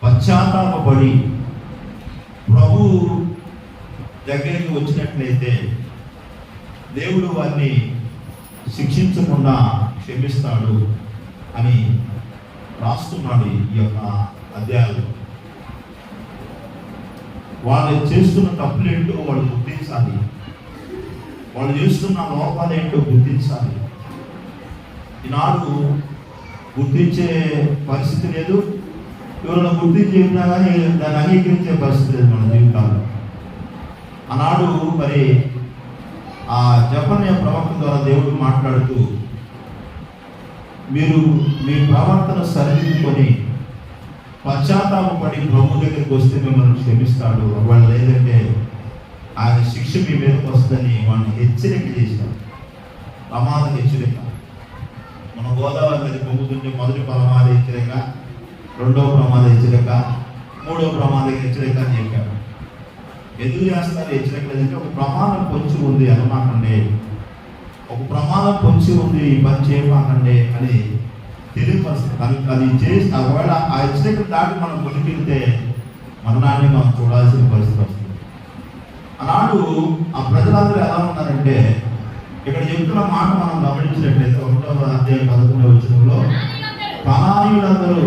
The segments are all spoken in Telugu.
పశ్చాత్తాపపడి ప్రభు దగ్గరికి వచ్చినట్లయితే దేవుడు వారిని శిక్షించకుండా క్షమిస్తాడు అని రాస్తున్నాడు ఈ యొక్క అధ్యాయంలో. వాళ్ళు చేస్తున్న తప్పులేంటో వాళ్ళు గుర్తించాలి, వాళ్ళు చేస్తున్న లోపాలేంటో గుర్తించాలి. ఈనాడు గుర్తించే పరిస్థితి లేదు, ఎవరైనా గుర్తించి చెప్పినా కానీ దాన్ని అంగీకరించే పరిస్థితి లేదు మన జీవితాల్లో. ఆనాడు మరి ఆ జపన్య ప్రవక్త ద్వారా దేవుడు మాట్లాడుతూ, మీరు మీ ప్రవర్తన సరిదిద్దుకొని పశ్చాత్తాపపడి ప్రభు దగ్గరికి వస్తే మిమ్మల్ని క్షమిస్తాడు, వాళ్ళు లేదంటే ఆయన శిక్ష మీ మీదకి వస్తుందని వాళ్ళని హెచ్చరిక చేశారు. ప్రమాద హెచ్చరిక. మన గోదావరి నది పొంగుతుంటే మొదటి ప్రమాద హెచ్చరిక, రెండవ ప్రమాద హెచ్చరిక, మూడవ ప్రమాద హెచ్చరిక అని చెప్పారు. ఎందుకు చేస్తారు హెచ్చరిక? లేదంటే ఒక ప్రమాదం పొంచి ఉంది అనమాకండి, ఒక ప్రమాదం పొంచి ఉంది, ఈ పని చేయమాకండి అని తెలియపరుస్తుంది. అది చేసి ఒకవేళ ఆ హెచ్చరిక దాటి మనం కొనికెళ్తే మరణాన్ని మనం చూడాల్సిన పరిస్థితి వస్తుంది. ఆనాడు ఆ ప్రజలందరూ ఎలా ఉన్నారంటే, ఇక్కడ చెప్తున్న మాట మనం గమనించినట్లయితే 1వ అధ్యాయం 11వ వచనంలో, కనానీయులందరూ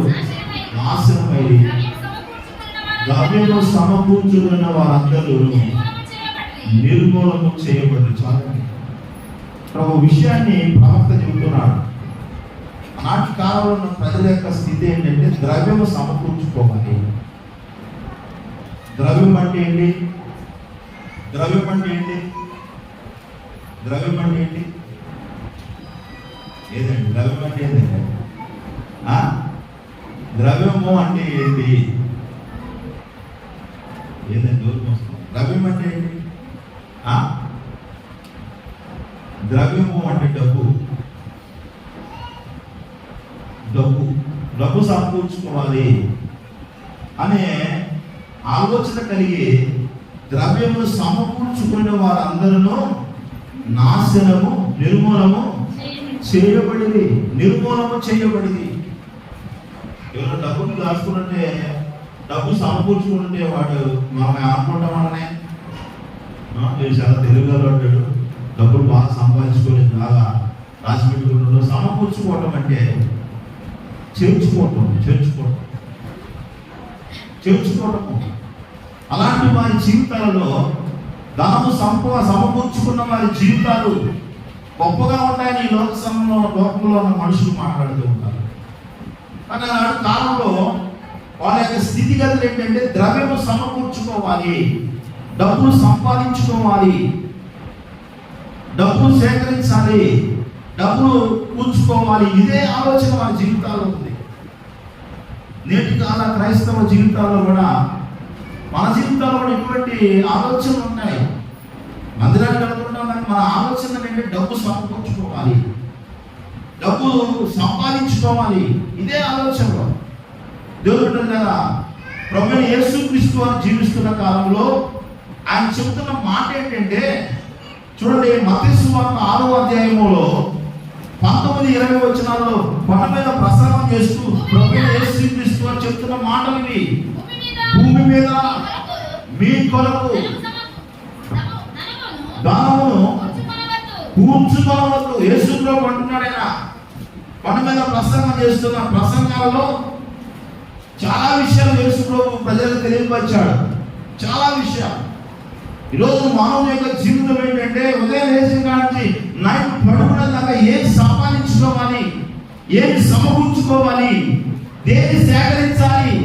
నాశనమై ద్రవ్యము సమకూర్చుకున్న వారందరూ నిర్మూలము చేయబడి. చాలండి, ఒక విషయాన్ని ప్రవక్త చెబుతున్నాడు. ఆనాటి కాలంలో ఉన్న ప్రజల యొక్క స్థితి ఏంటంటే ద్రవ్యము సమకూర్చుకోవాలి. ద్రవ్యం అంటే ఏంటి? ద్రవ్యం అంటే ఏంటి? ద్రవ్యం అంటే ఏంటి? ఏదండి ద్రవ్యం అంటే ఏంటంటే? ద్రవ్యము అంటే ఏంటి? ఏదండి దూరం వస్తుంది? ద్రవ్యం అంటే ఏంటి? ద్రవ్యము అంటే డబ్బు. డబ్బు డబ్బు సమకూర్చుకోవాలి అనే ఆలోచన కలిగి ద్రవ్యమును సమకూర్చుకునే వారందరూ నాశనము నిర్మూలము చేయబడింది. నిర్మూలము చేయబడింది. ఎవరైనా డబ్బులు దాచుకుంటే, డబ్బు సమకూర్చుకుంటే వాడు మనం అనుకుంటాం అనే చాలా తెలుగులో అంటాడు, డబ్బులు బాగా సంపాదించుకొని బాగా రాసి పెట్టుకుంటాడు. సమకూర్చుకోవటం అంటే చేర్చుకోవటము. అలాంటి వారి జీవితాలలో ధనము సమకూర్చుకున్న వారి జీవితాలు గొప్పగా ఉంటాయని ఈ లోకంలో ఉన్న మనుషులు మాట్లాడుతూ ఉంటారు. కానీ ఆనాడు కాలంలో వాళ్ళ యొక్క స్థితిగతులు ఏంటంటే ద్రవ్యము సమకూర్చుకోవాలి, డబ్బులు సంపాదించుకోవాలి, డబ్బులు సేకరించాలి, డబ్బులు కూర్చుకోవాలి. ఇదే ఆలోచన వారి జీవితాల్లో ఉంది. నేటి కాల క్రైస్తవ జీవితాల్లో కూడా, మన జీవితాల్లో కూడా ఇటువంటి ఆలోచనలు ఉన్నాయి. మందిరాన్ని కలుగుతున్నాం కానీ మన ఆలోచన ఏంటంటే డబ్బు సమకూర్చుకోవాలి, డబ్బు సంపాదించుకోవాలి. ఇదే ఆలోచనలో దేవుడు కదా ప్రభువైన యేసుక్రీస్తు వారు జీవిస్తున్న కాలంలో ఆయన చెబుతున్న మాట ఏంటంటే, చూడండి మత్తయి సువార్త 6వ అధ్యాయములో 19-20 వచనాల్లో కొండ మీద ప్రసంగం చేస్తూ ప్రభువైన యేసుక్రీస్తు వారు చెప్తున్న మాటలు ఇవి. భూమి మీద మీ కొరకు ధనమును కూర్చుకోవద్దు. యేసు ప్రభు అంటున్నాడైనా కొండ మీద ప్రసంగం చేస్తున్న ప్రసంగాల్లో చాలా విషయాలు యేసు ప్రభు ప్రజలకు తెలియపరిచాడు. చాలా విషయాలు. ఈరోజు మానవుని యొక్క జీవితం ఏంటంటే ఉదయం లేచిన కాంచి నైట్ పడుకున్న దాకా ఏది సంపాదించుకోవాలి, ఏది సమకూర్చుకోవాలి, దేన్ని సేకరించాలి,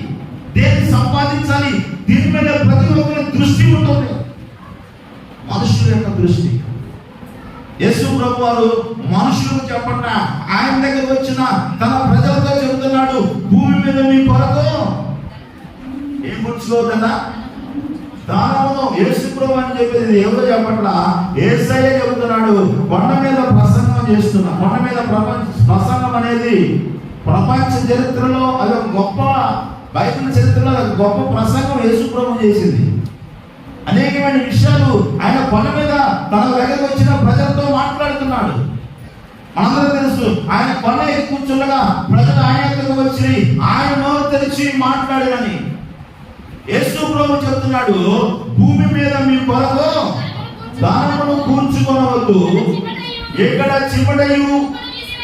దేన్ని సంపాదించాలి, దీని మీద ప్రతి ఒక్కరి దృష్టి ఉంటుంది. మనుషుల యొక్క దృష్టి. యేసు ప్రభు వారు మనుషులకు చెప్పకుండా ఆయన దగ్గర వచ్చిన తన ప్రజలతో చెబుతున్నాడు, భూమి మీద మీ కొరకు ఏం కూర్చుకోవద్దన్నా దానమును. యేసు ప్రభు అని చెప్పేది ఎవరు చెప్పట్లా, యేసయ్య చెబుతున్నాడు. కొండ మీద ప్రసంగం చేస్తున్నా. కొండ మీద ప్రసంగం అనేది ప్రపంచ చరిత్రలో అది ఒక గొప్ప, బైబిల్ చరిత్రలో అది గొప్ప ప్రసంగం యేసు ప్రభు చేసింది. అనేకమైన విషయాలు ఆయన కొండ మీద తన దగ్గరకు వచ్చిన ప్రజలతో మాట్లాడుతున్నాడు. మనందరూ తెలుసు. ఆయన కొండ ఎక్కి కూర్చుండగా ప్రజలు ఆయన దగ్గరకు వచ్చి ఆయన నోరు తెరిచి మాట్లాడారని. యేసు ప్రభువు చెప్తున్నాడు, భూమి మీద మీ కొరకు ధనమును కూర్చుకొనవద్దు, ఎక్కడ చిమటయు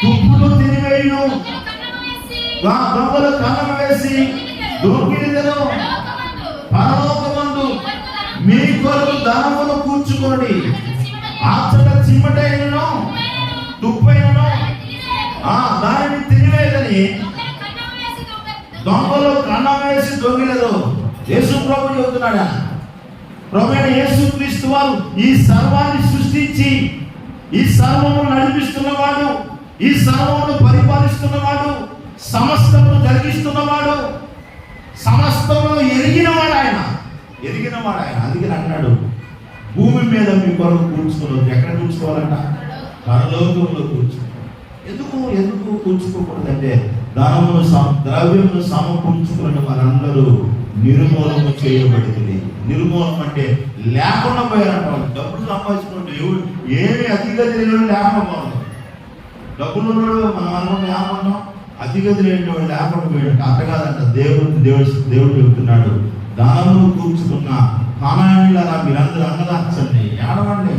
తుప్పులు తినివేయును దొంగలు కన్నం వేసి దొంగిలిదను పరలోకమందు మీ కొరకు ధనమును కూర్చుకొనుడి, అచ్చట చిమటైనను తుప్పైనను దానిని తినివేయదని దొంగలు కన్నం వేసి దొంగిలదు. యేసు ప్రభు చెబుతున్నాడు. ప్రభువైన యేసు క్రీస్తు వారు ఈ సర్వాన్ని సృష్టించి ఈ సర్వమును నడిపిస్తున్నవాడు, ఈ సర్వమును పరిపాలిస్తున్నవాడు, సమస్తమును జరిగిస్తున్నవాడు, సమస్తమును ఎరిగినవాడు ఆయన. అందుకని అన్నాడు, భూమి మీద మీ కొరకు కూర్చుకోవద్దు. ఎక్కడ కూర్చుకోవాలంట? పరలోకంలో కూర్చుకోవాలి. ఎందుకు కూర్చుకోకూడదంటే ద్రవ్యమును సమకూర్చుకున్న వారందరూ నిర్మూలన చేయబడింది. నిర్మూలన అంటే లేకుండా పోయారంట. వాళ్ళు డబ్బులు సంపాదించుకుంటే ఏమి అతిగతి లేని లేకుండా పోవాలి. డబ్బులు మనం అనుకుంటే ఏమన్నాం, అతిగతి లేని వాడు లేకుండా పోయాడు. అంత కాదంట. దేవుడు చెబుతున్నాడు, దానమును కూర్చుకున్న కానానీయులారా మీరందరూ అన్నదాచండి, ఏడవండి.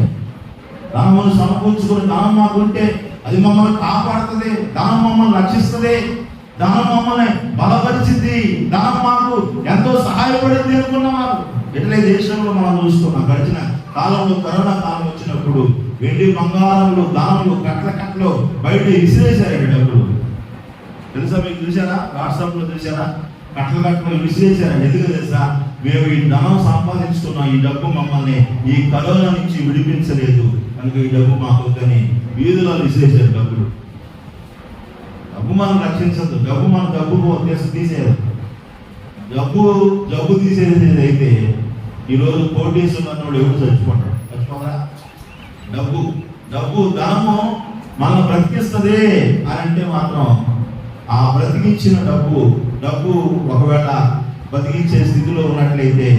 దానమును సమకూర్చుకుని దానం మాకుంటే అది మమ్మల్ని కాపాడుతుంది, దానం మమ్మల్ని రక్షిస్తుంది, దానం మమ్మల్ని బలపరిచింది, దానం మాకు ఎంతో సహాయపడింది అనుకున్నవారు. ఎట్లే దేశంలో మనం చూస్తున్నాం. గడిచిన కాలంలో కరోనా కాలం వచ్చినప్పుడు వెండి బంగారములు దానములు కట్టలు బయట విసిరేశారు. డబ్బులు తెలుసా మీకు? చూసారా? వాట్సాప్లో చూసారా? కట్టలు విసిరేశారు. ఎందుకు తెలుసా? మేము ఈ ధనం సంపాదించుకున్నాం, ఈ డబ్బు మమ్మల్ని ఈ కరోనా నుంచి విడిపించలేదు కనుక ఈ డబ్బు మాకు వద్దని వీధులలో విసిరేశారు. డబ్బు మనం రక్షించదు. డబ్బు తీసేది. జబ్బు తీసేది అయితే ఈరోజు కోటేశ్వరుడు ఎవరు చచ్చిపోరా? డబ్బు ధనము మనం బ్రతికిస్తుంది అని అంటే మాత్రం ఆ బ్రతికించిన డబ్బు ఒకవేళ బతికించే స్థితిలో ఉన్నట్లయితే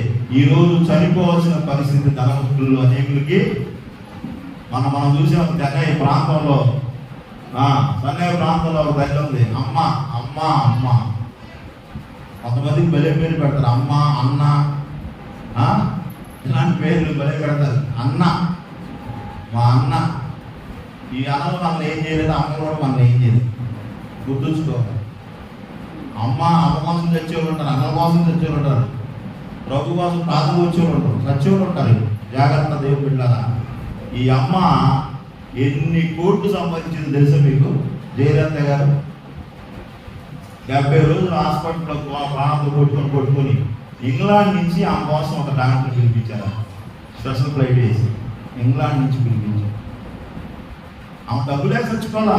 ఈరోజు చనిపోవాల్సిన పరిస్థితి ధనవంతులు అనేకులకి మనం చూసాం. చెన్నై ప్రాంతంలో ఒక దగ్గర ఉంది, అమ్మ. కొంతమందికి బలే పేరు పెడతారు, అమ్మ, అన్న, ఇలాంటి పేర్లు బలే పెడతారు. అన్న, మా అన్న. ఈ అన్నలు మనల్ని ఏం చేయలేదు, అమ్మ కూడా మనల్ని ఏం చేయలేదు. గుర్తుంచుకోవాలి. అమ్మ కోసం తెచ్చేవాళ్ళు ఉంటారు, అన్న కోసం తెచ్చేవాళ్ళు ఉంటారు, ప్రభు కోసం ప్రార్థన వచ్చేవాళ్ళు ఉంటారు, సచ్చేవాళ్ళు ఉంటారు. జాగ్రత్త దేవుడు బిడ్డలారా. ఈ అమ్మ ఎన్ని కోట్లు సంపాదించింది తెలుసా మీకు? జయలలిత గారు 70 రోజులు హాస్పిటల్లో ప్రాణంతో కొట్టుకొని ఇంగ్లాండ్ నుంచి ఆమె కోసం ఒక డాక్టర్ పిలిపించారు. స్పెషల్ ఫ్లైట్ వేసి ఇంగ్లాండ్ నుంచి పిలిపించారు. ఆమె డబ్బులే చచ్చుకోవాలా,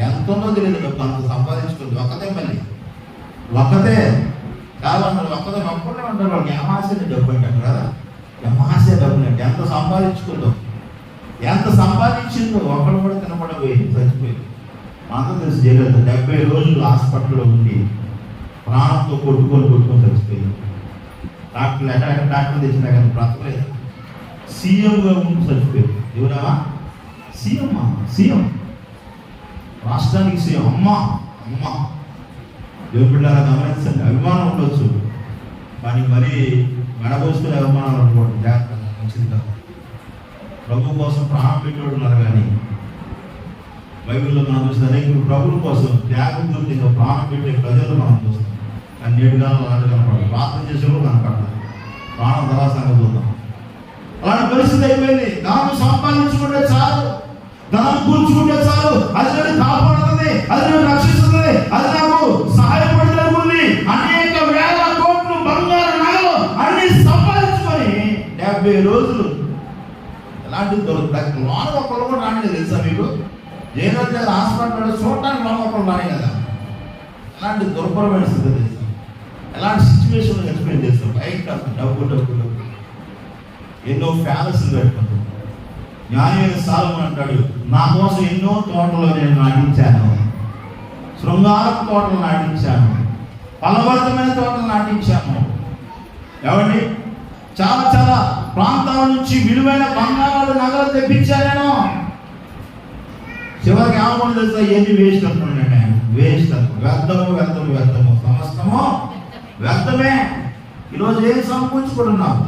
ఎంత ఉందో తెలియదు. డబ్బు అంత సంపాదించుకుంది. ఒక్కతే కావాలన్నారు. ఒక్కదే ఒక్కడే ఉంటారు. వాళ్ళకి ఏమాసే డబ్బు అంటారు కదా, ఏమాసే డబ్బులు అంటే ఎంత సంపాదించుకుందో, ఎంత సంపాదించిందో ఒకడు కూడా తినపడబోయింది, చచ్చిపోయింది. మాత్రం తెలుసు జయలలిత 70 రోజులు హాస్పిటల్లో ఉండి ప్రాణంతో కొట్టుకొని చచ్చిపోయింది. డాక్టర్ తెచ్చినా కానీ బ్రతకలేదు. సీఎంగా ఉండి చచ్చిపోయింది. ఎవరా? సీఎం, రాష్ట్రానికి సీఎం. అమ్మ దేవుడి బిడ్డలారా గమనించండి. అభిమానం ఉండొచ్చు కానీ మరీ మెడబోసుకునే అభిమానాలు అనుకోండి, జాగ్రత్తగా మంచిది కాదు. ప్రభు కోసం ప్రాణం పెట్టేవాడు ఉన్నారు కానీ బైబిల్లో మనం చూసిన అనేక ప్రభుల కోసం త్యాగం గురించి ప్రాణం పెట్టే ప్రజలు మనం చూస్తాం. కానీ నేడు కాలం అలాంటి కనపడదు. ప్రార్థన చేసేవాళ్ళు కనపడదు. ప్రాణం దళాసంగా చూద్దాం. అలాంటి పరిస్థితి అయిపోయింది. ధనం సంపాదించుకుంటే చాలు, ధనం కూర్చుకుంటే చాలు, అది నన్ను కాపాడుతుంది, అది నన్ను రక్షిస్తుంది, అది నాకు సహాయపడుతుంది. అనేక వేల కోట్లు బంగారు నగలు అన్ని సంపాదించుకొని 70 రోజులు ఎలాంటి లోన ఒకళ్ళు కూడా రాని తెలుసా మీకు? జయలలిత హాస్పిటల్ చూడటానికి లోన ఒకళ్ళు రాని కదా. ఎలాంటి దుర్భరమైన స్థితి తెలుసా? ఎలాంటి సిచ్యువేషన్ ఎక్స్ప్లెయిన్ చేస్తాం. బయట డబ్బు ఎన్నో ప్యాలెస్లు పెట్టుకుంటాం. న్యాయమైన సాలమోను అంటాడు, నా కోసం ఎన్నో తోటలు నేను నాటించాను, శృంగారపు తోటలు నాటించాను, ఫలవర్తమైన తోటలు నాటించాను. ఏమండి? చాలా ప్రాంతాల నుంచి విలువైన బంగారాలు నగలు తెప్పించాను నేను. చివరికి ఏమని తెలుసా? ఎన్ని వేస్ట్ అనుకున్నాడు ఆయన. వేస్ట్ అనుకో, వ్యర్థము సమస్తము వ్యర్థమే. ఈరోజు ఏం సమకూర్చుకుంటున్నావు?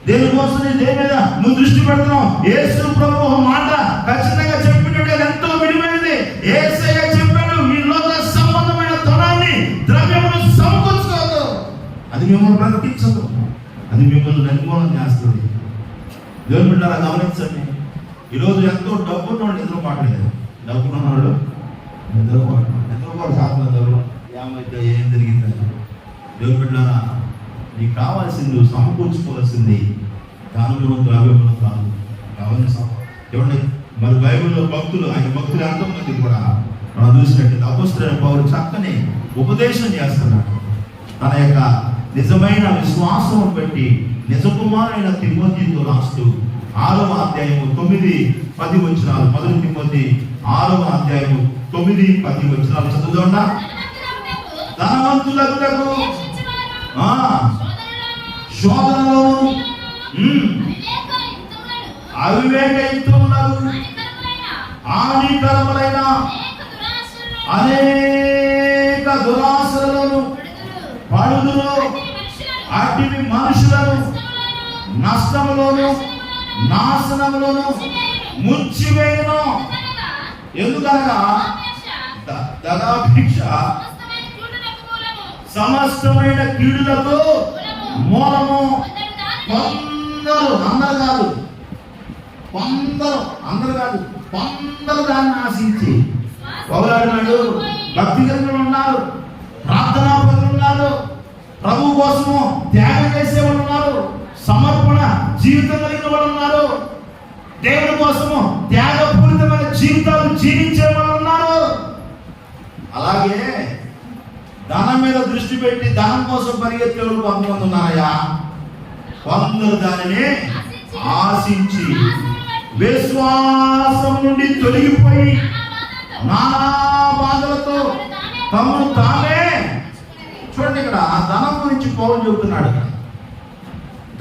దేనికోసం దేని మీద నువ్వు దృష్టి పెడుతున్నావు? యేసు ప్రభువు ఒక మాట ఖచ్చితంగా చెప్పినట్టు ఎంతో విలువైనది. యేసయ్య చెప్పాడు, మీ లోక సంబంధమైన ధనాన్ని ద్రవ్యమును సమకూర్చుకోవద్దు. అది మిమ్మల్ని బ్రతికించదు, అది మిమ్మల్ని నిర్మూలన చేస్తుంది. దేవుని బిడ్డలారా గమనించండి. ఈరోజు ఎంతో డబ్బున్నవాడు నిద్రపోవట్లేదు. డబ్బున్నవాడు నిద్రపోవడం సాధన ఏమైతే ఏం జరిగిందని. దేవుని బిడ్డలారా, నీకు కావాల్సింది నువ్వు సమకూర్చుకోవాల్సింది దానమును ద్రవ్యమును కాదు. ఏమండి మరి బైబిల్లో భక్తులు, ఆయన భక్తులు ఎంతోమంది కూడా మనం చూసినట్టు అపొస్తలుడైన పౌలు చక్కని ఉపదేశం చేస్తున్నాడు. తన యొక్క నిజమైన విశ్వాసం బట్టి నిజకుమారైన తిమోతితో రాస్తూ 6వ అధ్యాయము 9-10 వచనాలు, 1 తిమోతి 6వ అధ్యాయము 9-10 వచనాలు చదువుతుందా? ధనవంతులకు శోధనలోను అవివేకయుక్తములకు హానికరములైన అనేక దురాశలను పడుదురు. అట్టివి మనుషులను నష్టములోను నాశనములోను ముంచివేయును. ఎందుకనగా ధనాపేక్ష సమస్తమైన కీడులకు మూలము. కొందరు దాన్ని ఆశించి పౌలాడినాడు. భక్తిగతులు ఉన్నారు, ప్రార్థనాపరులు ఉన్నారు, ప్రభు కోసము త్యాగం చేసేవాళ్ళు ఉన్నారు, సమర్పణ జీవితం కలిగిన వాళ్ళు ఉన్నారు, దేవుని కోసము త్యాగపూరితమైన జీవితాలు జీవించే వాళ్ళు ఉన్నారు. అలాగే ధనం మీద దృష్టి పెట్టి ధనం కోసం పరిగెత్తే వాళ్ళు కొంతమంది ఉన్నారయ్యా. కొందరు దానిని ఆశించి విశ్వాసం నుండి తొలగిపోయి నానా బాధలతో తమను తామే. చూడండి, ఇక్కడ ఆ ధనం గురించి పౌలు చెబుతున్నాడు.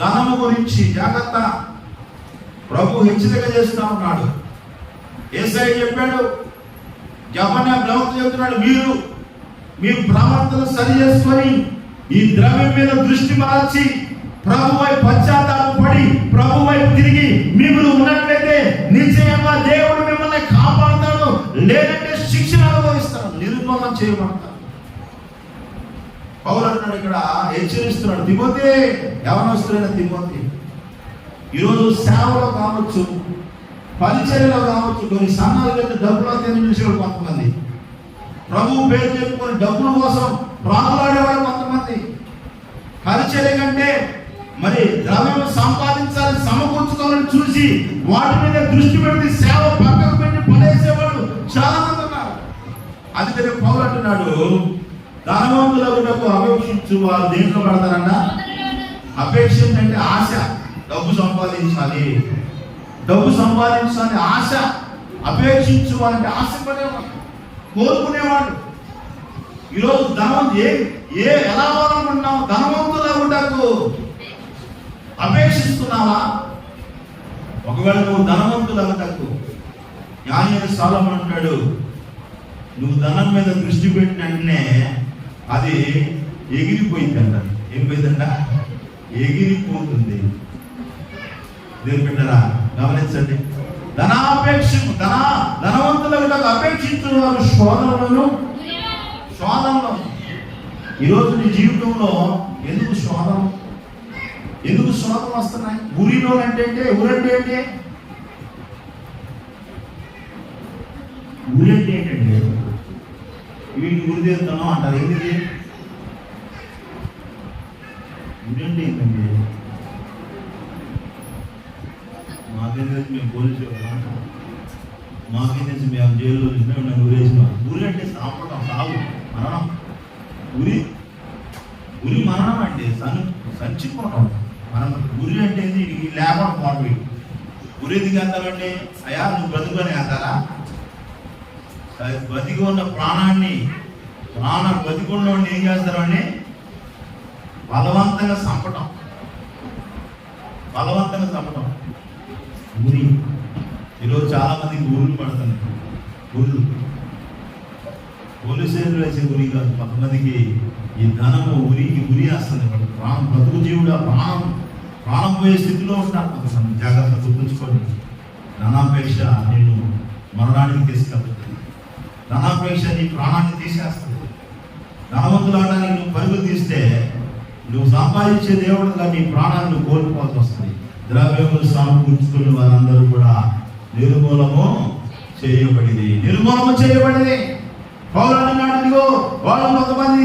ధనము గురించి జాగ్రత్త. ప్రభు హెచ్చరిక చేస్తా ఉన్నాడు. యేసయ్య చెప్పాడు, యెఫన్యా ప్రవక్త చెబుతున్నాడు, మీరు మీ ప్రవర్తన సరి చేసుకొని ఈ ద్రవ్యం మీద దృష్టి మార్చి ప్రభువై పశ్చాత్తాపడి ప్రభువై తిరిగి మిమ్మల్ని ఉన్నట్లయితే నిశ్చయంగా దేవుడు మిమ్మల్ని కాపాడుతాడు, లేదంటే శిక్షణ అనుభవిస్తాడు, నిర్మూలన చేయబడతాడు. పౌలు అంటున్నాడు, ఇక్కడ హెచ్చరిస్తున్నాడు తిమోతి, యవనస్తులైన తిమోతి, ఈరోజు సేవలో కావచ్చు, పరిచర్యలో కావచ్చు, కొన్ని సన్నాలు పెట్టి డబ్బులో తెలియజేసేవాడు కొంతమంది, ప్రభువు పేరు చెప్పుకొని డబ్బుల కోసం ప్రాణులాడేవాడు కొంతమంది, పరిచర్య కంటే మరి ద్రవ్యం సంపాదించాలని సమకూర్చుకోవాలని చూసి వాటి మీద దృష్టి పెట్టి సేవ పక్కకు పెట్టి పడేసేవాడు చాలా మంది ఉన్నారు. అందుకని పౌలు అంటున్నాడు, ధనవంతులకు అపేక్షించు వారు దేంట్లో పడతారంట? అపేక్ష అంటే ఆశ, డబ్బు సంపాదించాలి ఆశ. అపేక్షించు వారంటే ఆశపడేవాడు, కోరుకునేవాడు. ఈరోజు ధనం ఎలా అనుకుంటున్నావు? ధనవంతులకు అపేక్షిస్తున్నావా? ఒకవేళ నువ్వు ధనవంతులకు, జ్ఞాని సొలొమోను అంటాడు, నువ్వు ధనం మీద దృష్టి పెట్టిన వెంటనే అది ఎగిరిపోయిందంట. ఏం పోయిందంట? ఎగిరిపోతుంది. దేవుని బిడ్డలారా గమనించండి, ధనవంతులకు అపేక్షించిన వారు శోధనలో. ఈరోజు నీ జీవితంలో ఎందుకు శోధనలు వస్తున్నాయి? ఊరిలో అంటే ఊరంటే ఏంటంటే వీటిని గురి తీరుతాను అంటారు. ఏంటిది ఊరంటే ఏంటండి? మాకేం తెలిసి మేము పోలీసు మాకేం తెలిసి మేము జైల్లో చూసినా నన్ను ఊరేసిన. ఊరి అంటే సాపడం, సాగు, మరణం. ఉరి మరణం అంటే సంచిపోవడం. మనం ఉరి అంటే లేకుండా పోవడం. ఉరి ఎందుకు అంటారంటే, అయ్యా నువ్వు బ్రతుకొని అంటారా? బతికి ఉన్న బతికున్న ఏం చేస్తారండి? బలవంతంగా చంపటం. ఉరి. ఈరోజు చాలా మందికి ఊర్లు పడుతుంది. పోలీసులు వేసే గురి కాదు. కొంతమందికి ఈ ధనము గురి వస్తుంది. ప్రాణం బ్రతుకు జీవుడు ప్రాణం పోయే స్థితిలో ఉంటారు. కొంతమంది జాగ్రత్త గుర్తుంచుకోండి. ధనాపేక్ష నేను మరణానికి తీసుకెళ్తుంది. ధనాపేక్ష నీ ప్రాణాన్ని తీసేస్తుంది. ధనవంతులు ఆడడానికి నువ్వు పరుగులు తీస్తే నువ్వు సంపాదించే దేవుడుగా నీ ప్రాణాన్ని నువ్వు కోల్పోవాల్సి వస్తుంది. ద్రవ్యములు సమకూర్చుకున్న వారందరూ కూడా నిర్మూలము చేయబడింది. పౌరాణిలో వాళ్ళు కొంతమంది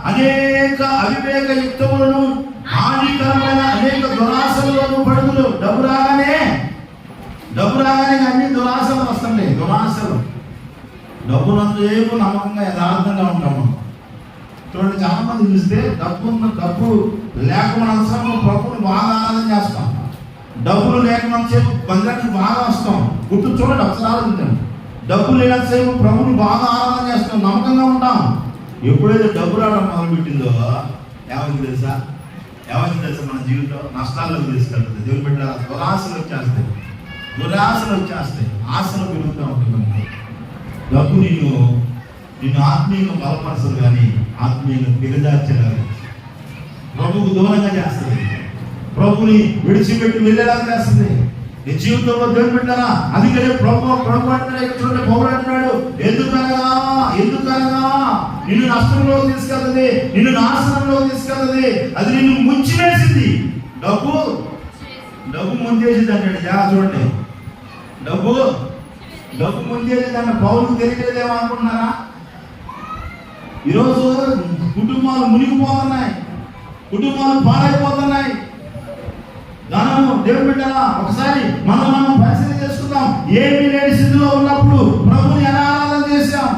అనేక అవివేక యుక్తములను హానికరమైన అనేక దురాశలను పడుతులు డబ్బు రాగానే అన్ని దురాశలు వస్తున్నాయి. డబ్బులంతా ఏమో నమ్మకంగా యథార్థంగా ఉంటాము. చూడండి, చాలా మంది చూస్తే డబ్బు లేకపోయినంతసేపు ప్రభుని బాగా ఆరాధన చేస్తాం. డబ్బులు లేకపోయినంతసేపు మందిరానికి బాగా వస్తాం. గుర్తు చూడండి, ఒకసారి ఆలోచించండి. డబ్బు లేనంతసేపు ప్రభుని బాగా ఆరాధన చేస్తాం, నమ్మకంగా ఉంటాం. ఎప్పుడైతే డబ్బు రావడం మొదలుపెట్టిందో ఏమైంది తెలుసా? మన జీవితం నష్టాల్లోకి తీసుకెళ్తుంది. దేవుని బిడ్డ దురాశలు వచ్చేస్తాయి. ఆశలు పెరుగుతూ ఉంటుంది. డబ్బు నిన్ను ఆత్మీయంగా బలపరచదు, కానీ ఆత్మీయంగా దిగజార్చేలాగా, ప్రభువుకు దూరంగా చేస్తుంది. ప్రభుని విడిచిపెట్టి వెళ్ళేలాగా చేస్తుంది. నీ జీవితంలో దేవుని బిడ్డరా, అందుకనే ప్రభు అంటున్నాడు, చూడండి, పౌరుడు అంటున్నాడు, ఎందుకనగా నిన్ను నష్టంలో తీసుకెళ్తుంది, నిన్ను నాశనంలో తీసుకెళ్తుంది. అది నిన్ను ముంచివేసింది. డబ్బు ముంచేసింది అంటాడు. చూడండి, డబ్బు ముంచేసింది అంటే పౌరులు తెలియలేదేమో అనుకుంటున్నారా? ఈరోజు కుటుంబాలు మునిగిపోతున్నాయి, కుటుంబాలు పాడైపోతున్నాయి. ధనము దేవుని బిడ్డలా ఒకసారి మనం పరిశీలన చేసుకుందాం. ఏమీ లేని స్థితిలో ఉన్నప్పుడు ప్రభుని ఎలా ఆరాధన చేశాం?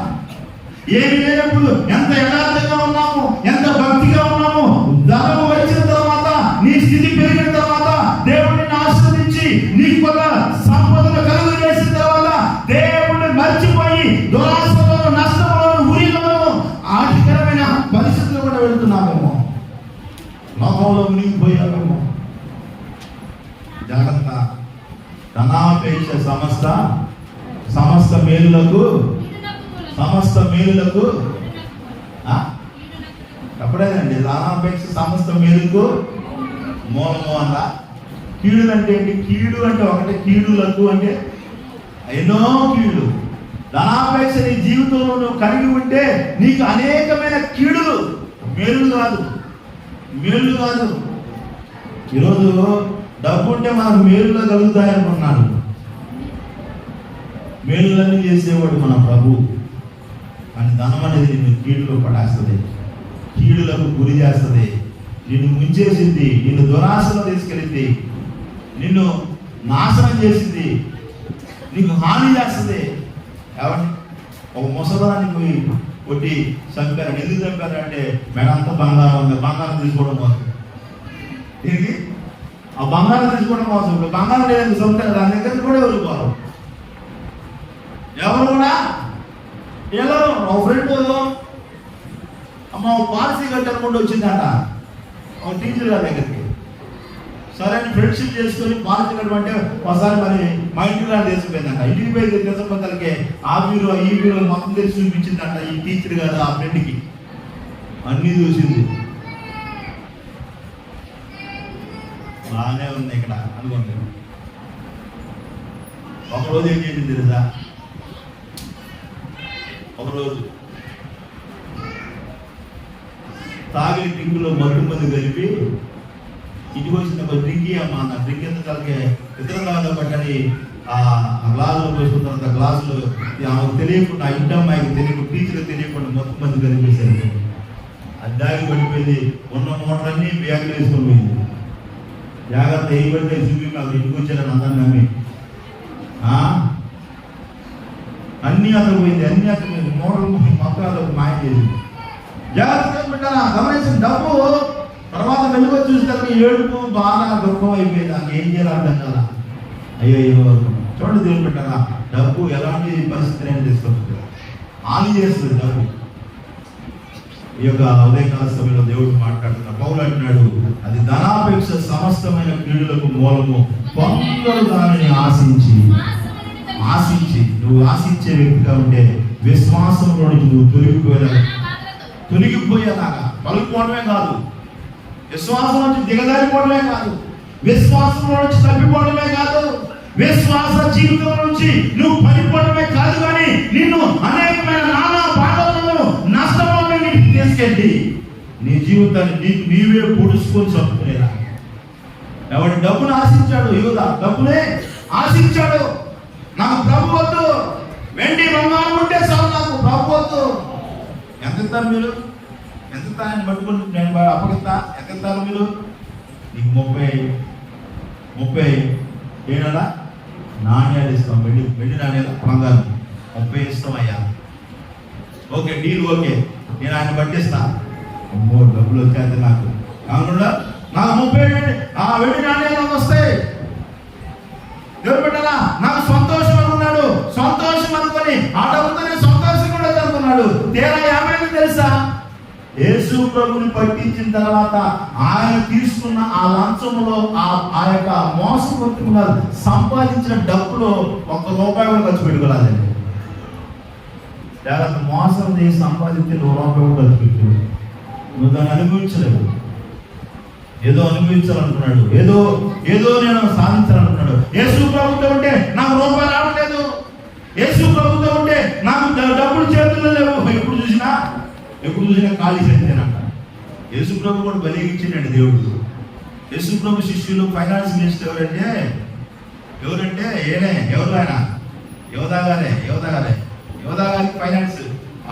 ఏమీ లేనప్పుడు ఎంత యథార్థంగా ఉన్నాము, ఎంత భక్తిగా ఉన్నాము. ధనము వచ్చిన తర్వాత, నీ స్థితి పెరిగిన తర్వాత, దేవుడిని ఆశీర్వదించి నీకు ఒక సంపదను కలుగు చేసిన తర్వాత దేవుడిని మర్చిపోయి దురాశలోను, నష్టంలోను, ఉరిలోను, ఆర్థికరమైన పరిస్థితులు కూడా వెళ్తున్నామేమో, లోకంలో మునిగిపోయామేమో. జాగ్రత్త. ధనాపేక్ష సమస్త మేలులకు ఎప్పుడైనండి ధనాపేక్ష సమస్త మేలుకు మూలము అన్న. కీడులు అంటే ఏంటి? కీడు అంటే ఒకటే, కీడులకు అంటే ఎన్నో కీడులు. ధనాపేక్ష నీ జీవితంలో నువ్వు కలిగి ఉంటే నీకు అనేకమైన కీడులు, మేలు కాదు. ఈరోజు డబ్బు ఉంటే మనకు మేలులో కలుగుతాయనుకున్నాడు. మేలులన్నీ చేసేవాడు మన ప్రభు. అని ధనం అనేది నిన్ను కీడులో పడేస్తుంది, కీడులకు గురి చేస్తుంది, నిన్ను ముంచేసింది, నిన్ను దురాశలో తీసుకెళ్ళింది, నిన్ను నాశనం చేసింది, నీకు హాని చేస్తుంది. కాబట్టి ఒక ముసలాన్ని కొట్టి చంపారు. ఎందుకు చంపారంటే మెడంతా బంగారం ఉంది, బంగారం తీసుకోవడం కోసం. దీనికి ఆ బంగారం తీసుకోవడం కోసం. ఇప్పుడు బంగారం లేదని చంపారు, దాని దగ్గర కూడా వెళ్ళిపోరు. ఎవరు కూడా వెళ్ళరు. మా ఫ్రెండ్ అమ్మ పాలసీ కట్టనుకుంటూ వచ్చిందంట ఒక టీచర్ గారి దగ్గరికి. సరే అని ఫ్రెండ్షిప్ చేసుకొని పాలసీ కట్టమంటే ఒకసారి మరి మా ఇంటికి రాని తీసుకుపోయిందంట. ఇంటికి పోయి తీసుకుపోతానికి ఆ బ్యూరో ఈ బ్యూరో మొత్తం తెలిసి చూపించిందంట ఈ టీచర్ గారు ఆ ఫ్రెండ్కి. అన్నీ చూసింది, బాగానే ఉంది ఇక్కడ అనుకోండి. ఒకరోజు ఏం చేసింది తెలుసా? ఒకరోజు తాగిన డ్రింకులో మందు కలిపి ఇంటికి వచ్చిన ఒక డ్రింక్ అమ్మా, నా డ్రింక్ ఎంత కలిగే ఇతర కాదు పట్టని ఆ గ్లాసులో పోసుకున్న తర్వాత గ్లాసులో ఆమెకు తెలియకుండా, ఇంటమ్మాయికి తెలియకుండా, టీచర్కి తెలియకుండా మందు కలిపేశారు. అది దాగి పడిపోయింది. ఉన్న మోటార్లన్నీ బ్యాగులు వేసుకొని పోయింది. జాగ్రత్త వేయబడితే చూపి నాకు ఇంటికి వచ్చారని అందరం నమ్మి అన్నీ అతను పోయింది, అన్నీ అతను మోటార్లు మొత్తం అతను మాయం చేసింది. జాగ్రత్తగా పెట్టారా గమనించిన డబ్బు తర్వాత వెలుగు చూస్తే ఏడుపు బాగా దుఃఖం అయిపోయింది. నాకు ఏం చేయాలి అర్థం కదా. అయ్యో చూడండి, దేవుని పెట్టారా డబ్బు ఎలాంటి పరిస్థితిని తీసుకొస్తుంది, హాని చేస్తుంది డబ్బు. ఈ యొక్క ఉదయకాల సమయంలో దేవుడు మాట్లాడుతున్న పౌలు అంటున్నాడు, అది ధనాపేక్ష సమస్తమైన కీడులకు మూలము, కొందరు దానిని ఆశించి నువ్వు ఆశించే వ్యక్తిగా ఉంటే విశ్వాసంలో నుంచి నువ్వు తొలగిపోయేలాగా పలుకుపోవడమే కాదు, విశ్వాసం నుంచి దిగజారిపోవడమే కాదు, విశ్వాసంలో నుంచి తప్పిపోవడమే కాదు, విశ్వాస జీవితం నుంచి నువ్వు పడిపోవడమే కాదు, కానీ నిన్ను అనేకమైన నానా బాధలను నష్టంలో తీసుకెళ్ళి నీ జీవితాన్ని నీవే పొడుచుకొని చంపుకునేలా. ఎవరి డబ్బును ఆశించాడు యూదా, డబ్బునే ఆశించాడు. నాకు ప్రభు వద్దు, వెండి బంగారం ఉంటే చాలు, నాకు ప్రభు వద్దు. ఎంత ఇస్తారు మీరు? ఎంత ఇస్తారని పట్టుకుని నేను అప్పగిస్తా. ఎంత ఇస్తారు మీరు? నీకు 30 ఏడా నాణ్యాలు ఇస్తాం, వెండి నాణ్యాలు, బంగారం 30 ఇస్తాం అయ్యా. ఓకే, డీల్ ఓకే, నేను ఆయన పట్టిస్తా. అమ్మో డబ్బులు వచ్చేది నాకు కాకుండా నాకు 30 వెండి నాణ్యాలు వస్తాయి. ఎవరు పెట్టాలా? నాకు సంతోషం అనుకున్నాడు. సంతోషం అనుకుని ఆ డబ్బుతోనే సంతోషం కూడా అనుకున్నాడు. తేడా ఏమైంది తెలుసా? యేసు ప్రభుని పట్టించిన తర్వాత ఆయన తీసుకున్న ఆ లంచములో ఆ యొక్క మోసపూరితంగా సంపాదించిన డబ్బులో ₹1 కూడా ఖర్చు పెట్టుకోలేదండి. లేకపోతే మోసం చేసి సంపాదించి ₹1 కూడా ఖర్చు పెట్టాడు. నువ్వు దాన్ని అనుభవించలేవు. ఏదో అనుభవించాలనుకున్నాడు, ఏదో నేను సాధించాలనుకున్నాడు. యేసు ప్రభుతో ఉంటే నాకు ₹1 రావట్లేదు, యేసు ప్రభుతో ఉంటే నాకు డబ్బులు చేతుల్లో లేవు. ఎప్పుడు చూసినా ఖాళీ చేతేనంట. యేసు ప్రభు కూడా బలిగించిండండి దేవుడు. యేసు ప్రభు శిష్యులు ఫైనాన్స్ మినిస్టర్ ఎవరంటే ఎవరు ఆయన? యోధా గారికి ఫైనాన్స్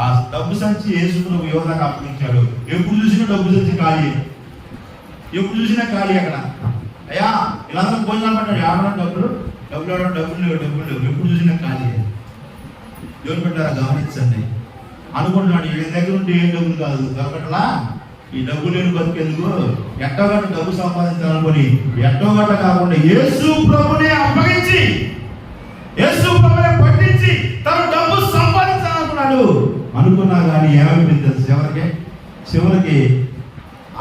ఆ డబ్బు సంచి యేసు ప్రభు యోధాకి అప్పగించాడు. ఎప్పుడు చూసినా డబ్బు సంచి ఖాళీ, ఎప్పుడు చూసినా ఖాళీ. అక్కడ అయ్యా వీళ్ళందరూ భోజనాలు పడ్డాడు, ఆడడం డబ్బులు లేవు, ఎప్పుడు చూసినా ఖాళీ. ఎవరు పెట్టారా గమనించండి. అనుకుంటున్నాడు వీళ్ళ దగ్గర ఉంటే ఏం డబ్బులు కాదు దొరకట్లా, ఈ డబ్బు లేని బతికేందుకు ఎట్టోగట్ట డబ్బు సంపాదించాలనుకుని ఎట్టోగట్ట కాకుండా యేసు ప్రభునే అప్పగించి, యేసు ప్రభునే పట్టించి తను డబ్బు సంపాదించాలనుకున్నాడు. అనుకున్నా కానీ ఏమైపోయింది చివరికి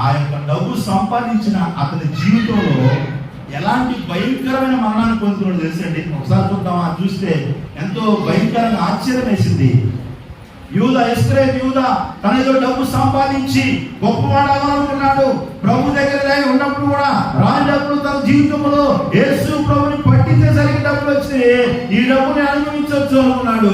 ఆ యొక్క డబ్బు సంపాదించిన అతని జీవితంలో ఎలాంటి భయంకరమైన మరణాన్ని పొందుతున్నాడు తెలుసండి. ఒకసారి చూద్దాం. చూస్తే ఎంతో భయంకరంగా ఆశ్చర్యం వేసింది. యూదా తన ఏదో డబ్బు సంపాదించి గొప్పవాడు అవ్వాలనుకున్నాడు. ప్రభు దగ్గర ఉన్నప్పుడు కూడా రాని డబ్బులు తన జీవితంలో యేసు ప్రభుని పట్టించేసరికి డబ్బులు వచ్చి ఈ డబ్బుని అనుభవించవచ్చు అనుకున్నాడు.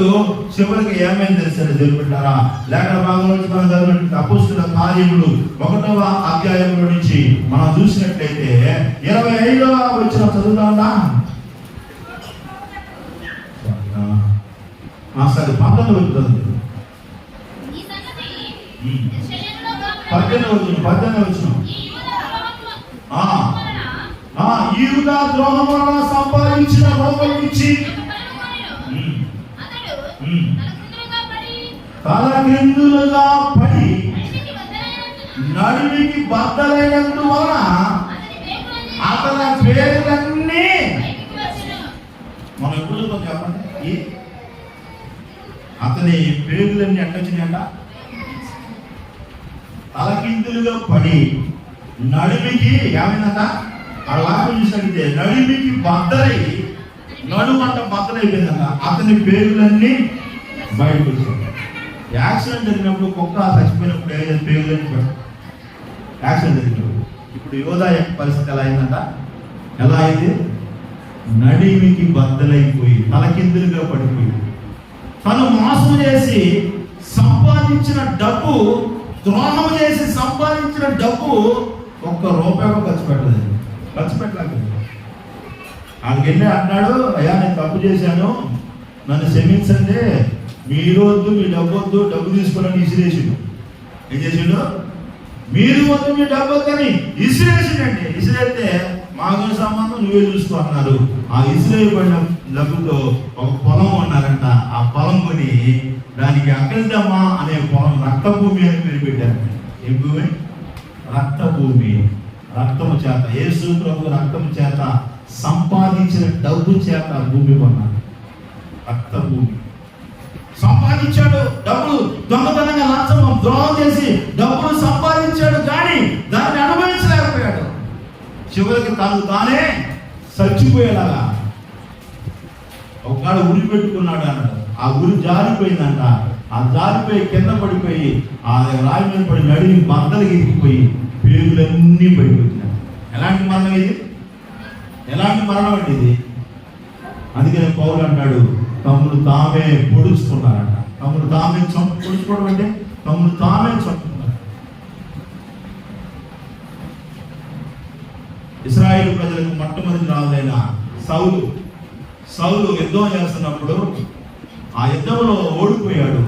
చివరికి ఏమైంది తెలుసండి తెలుపుకుంటారా? లేఖన భాగంలో మనం చదివిన అపోస్తుల కార్యములు 1వ అధ్యాయంలో నుంచి మనం చూసినట్లయితే 25వ వచనం చదువుతాండా? సరే 19వ వచనం 18వ వచనం. యూదా ద్రోహం వలన సంపాదించిన రోగం నుంచి తల క్రిందులుగా పడి నడుమికి బద్దలైనందువలన అతని పేర్లన్నీ మనం ఎప్పుడు చూద్దాం చెప్పండి. అతని పేర్లన్నీ ఎట్టొచ్చినాయంట? తలకిందులుగా పడి నడుమికి ఏమైందంట? ఆ వాక్యం చూసినట్లయితే నడుమికి బద్దలై, నడుమంట బద్దలైపోయిందంట. అతని పేర్లన్నీ బయటకు వచ్చాయి. యాక్సిడెంట్ జరిగినప్పుడు కుక్క చచ్చిపోయినప్పుడు ఏదైతే పేర్లన్నీ యాక్సిడెంట్ జరిగినప్పుడు. ఇప్పుడు యోధా యొక్క పరిస్థితి ఎలా అయిందంట? ఎలా అయింది? నడిమికి బద్దలైపోయి తలకిందులుగా పడిపోయి తను మోసం చేసి సంపాదించిన డబ్బు, ద్రోహం చేసి సంపాదించిన డబ్బు ₹1 ఖర్చు పెట్టలేదు. ఆయనకి వెళ్ళి అన్నాడు, అయ్యా నేను తప్పు చేశాను, నన్ను క్షమించండి, మీరు వద్దు, మీ డబ్బు వద్దు, డబ్బు తీసుకోవడానికి ఇసిరేసిండు. ఏం చేసిండు? మీరు వద్దు, మీ డబ్బు వద్దని ఇసిరేసిండండి. ఇసిరైతే మాకు సంబంధం నువ్వే చూసుకో అన్నారు. ఆ ఇసిరేయబడిన డబ్బుతో ఒక పొలం ఉన్నారంట. ఆ పొలం కొని దానికి అక్కడిదమ్మా అనే పొలం రక్తభూమి అని పేరు పెట్టారు. ఏ భూమి? రక్తభూమి. రక్తము చేత, యేసు ప్రభు రక్తము చేత సంపాదించిన డబ్బు చేత భూమి కొన్నాడు. రక్తభూమి సంపాదించాడు. డబ్బులు దొంగతనంగా లంచం ద్రోహం చేసి డబ్బులు సంపాదించాడు, కానీ దాన్ని అనుభవించలేకపోయాడు. చివరికి తానే చచ్చిపోయేలాగా ఒకగాడు ఉరి పెట్టుకున్నాడు అన్నాడు. ఆ ఉరి జారిపోయిందంట. ఆ జారిపోయి కింద పడిపోయి ఆ రాయి మీద పడి నడిని బద్దలు ఎక్కిపోయి పేగులన్నీ పడిపోతున్నాయి. ఎలాంటి మరణం ఇది? ఎలాంటి మరణం అంటే ఇది? అందుకని పౌలు అంటాడు, తమ్ముడు తామే పొడుచుకున్నారంట. తమ్ముడు తామే పొడుచుకోవడం అంటే తమ్ముడు తామే చంపుకున్నారు. ఇశ్రాయేలు ప్రజలకు మొట్టమొదటి రాజైన సౌలు యుద్ధం చేస్తున్నప్పుడు ఆ యుద్ధంలో ఓడిపోయాడు.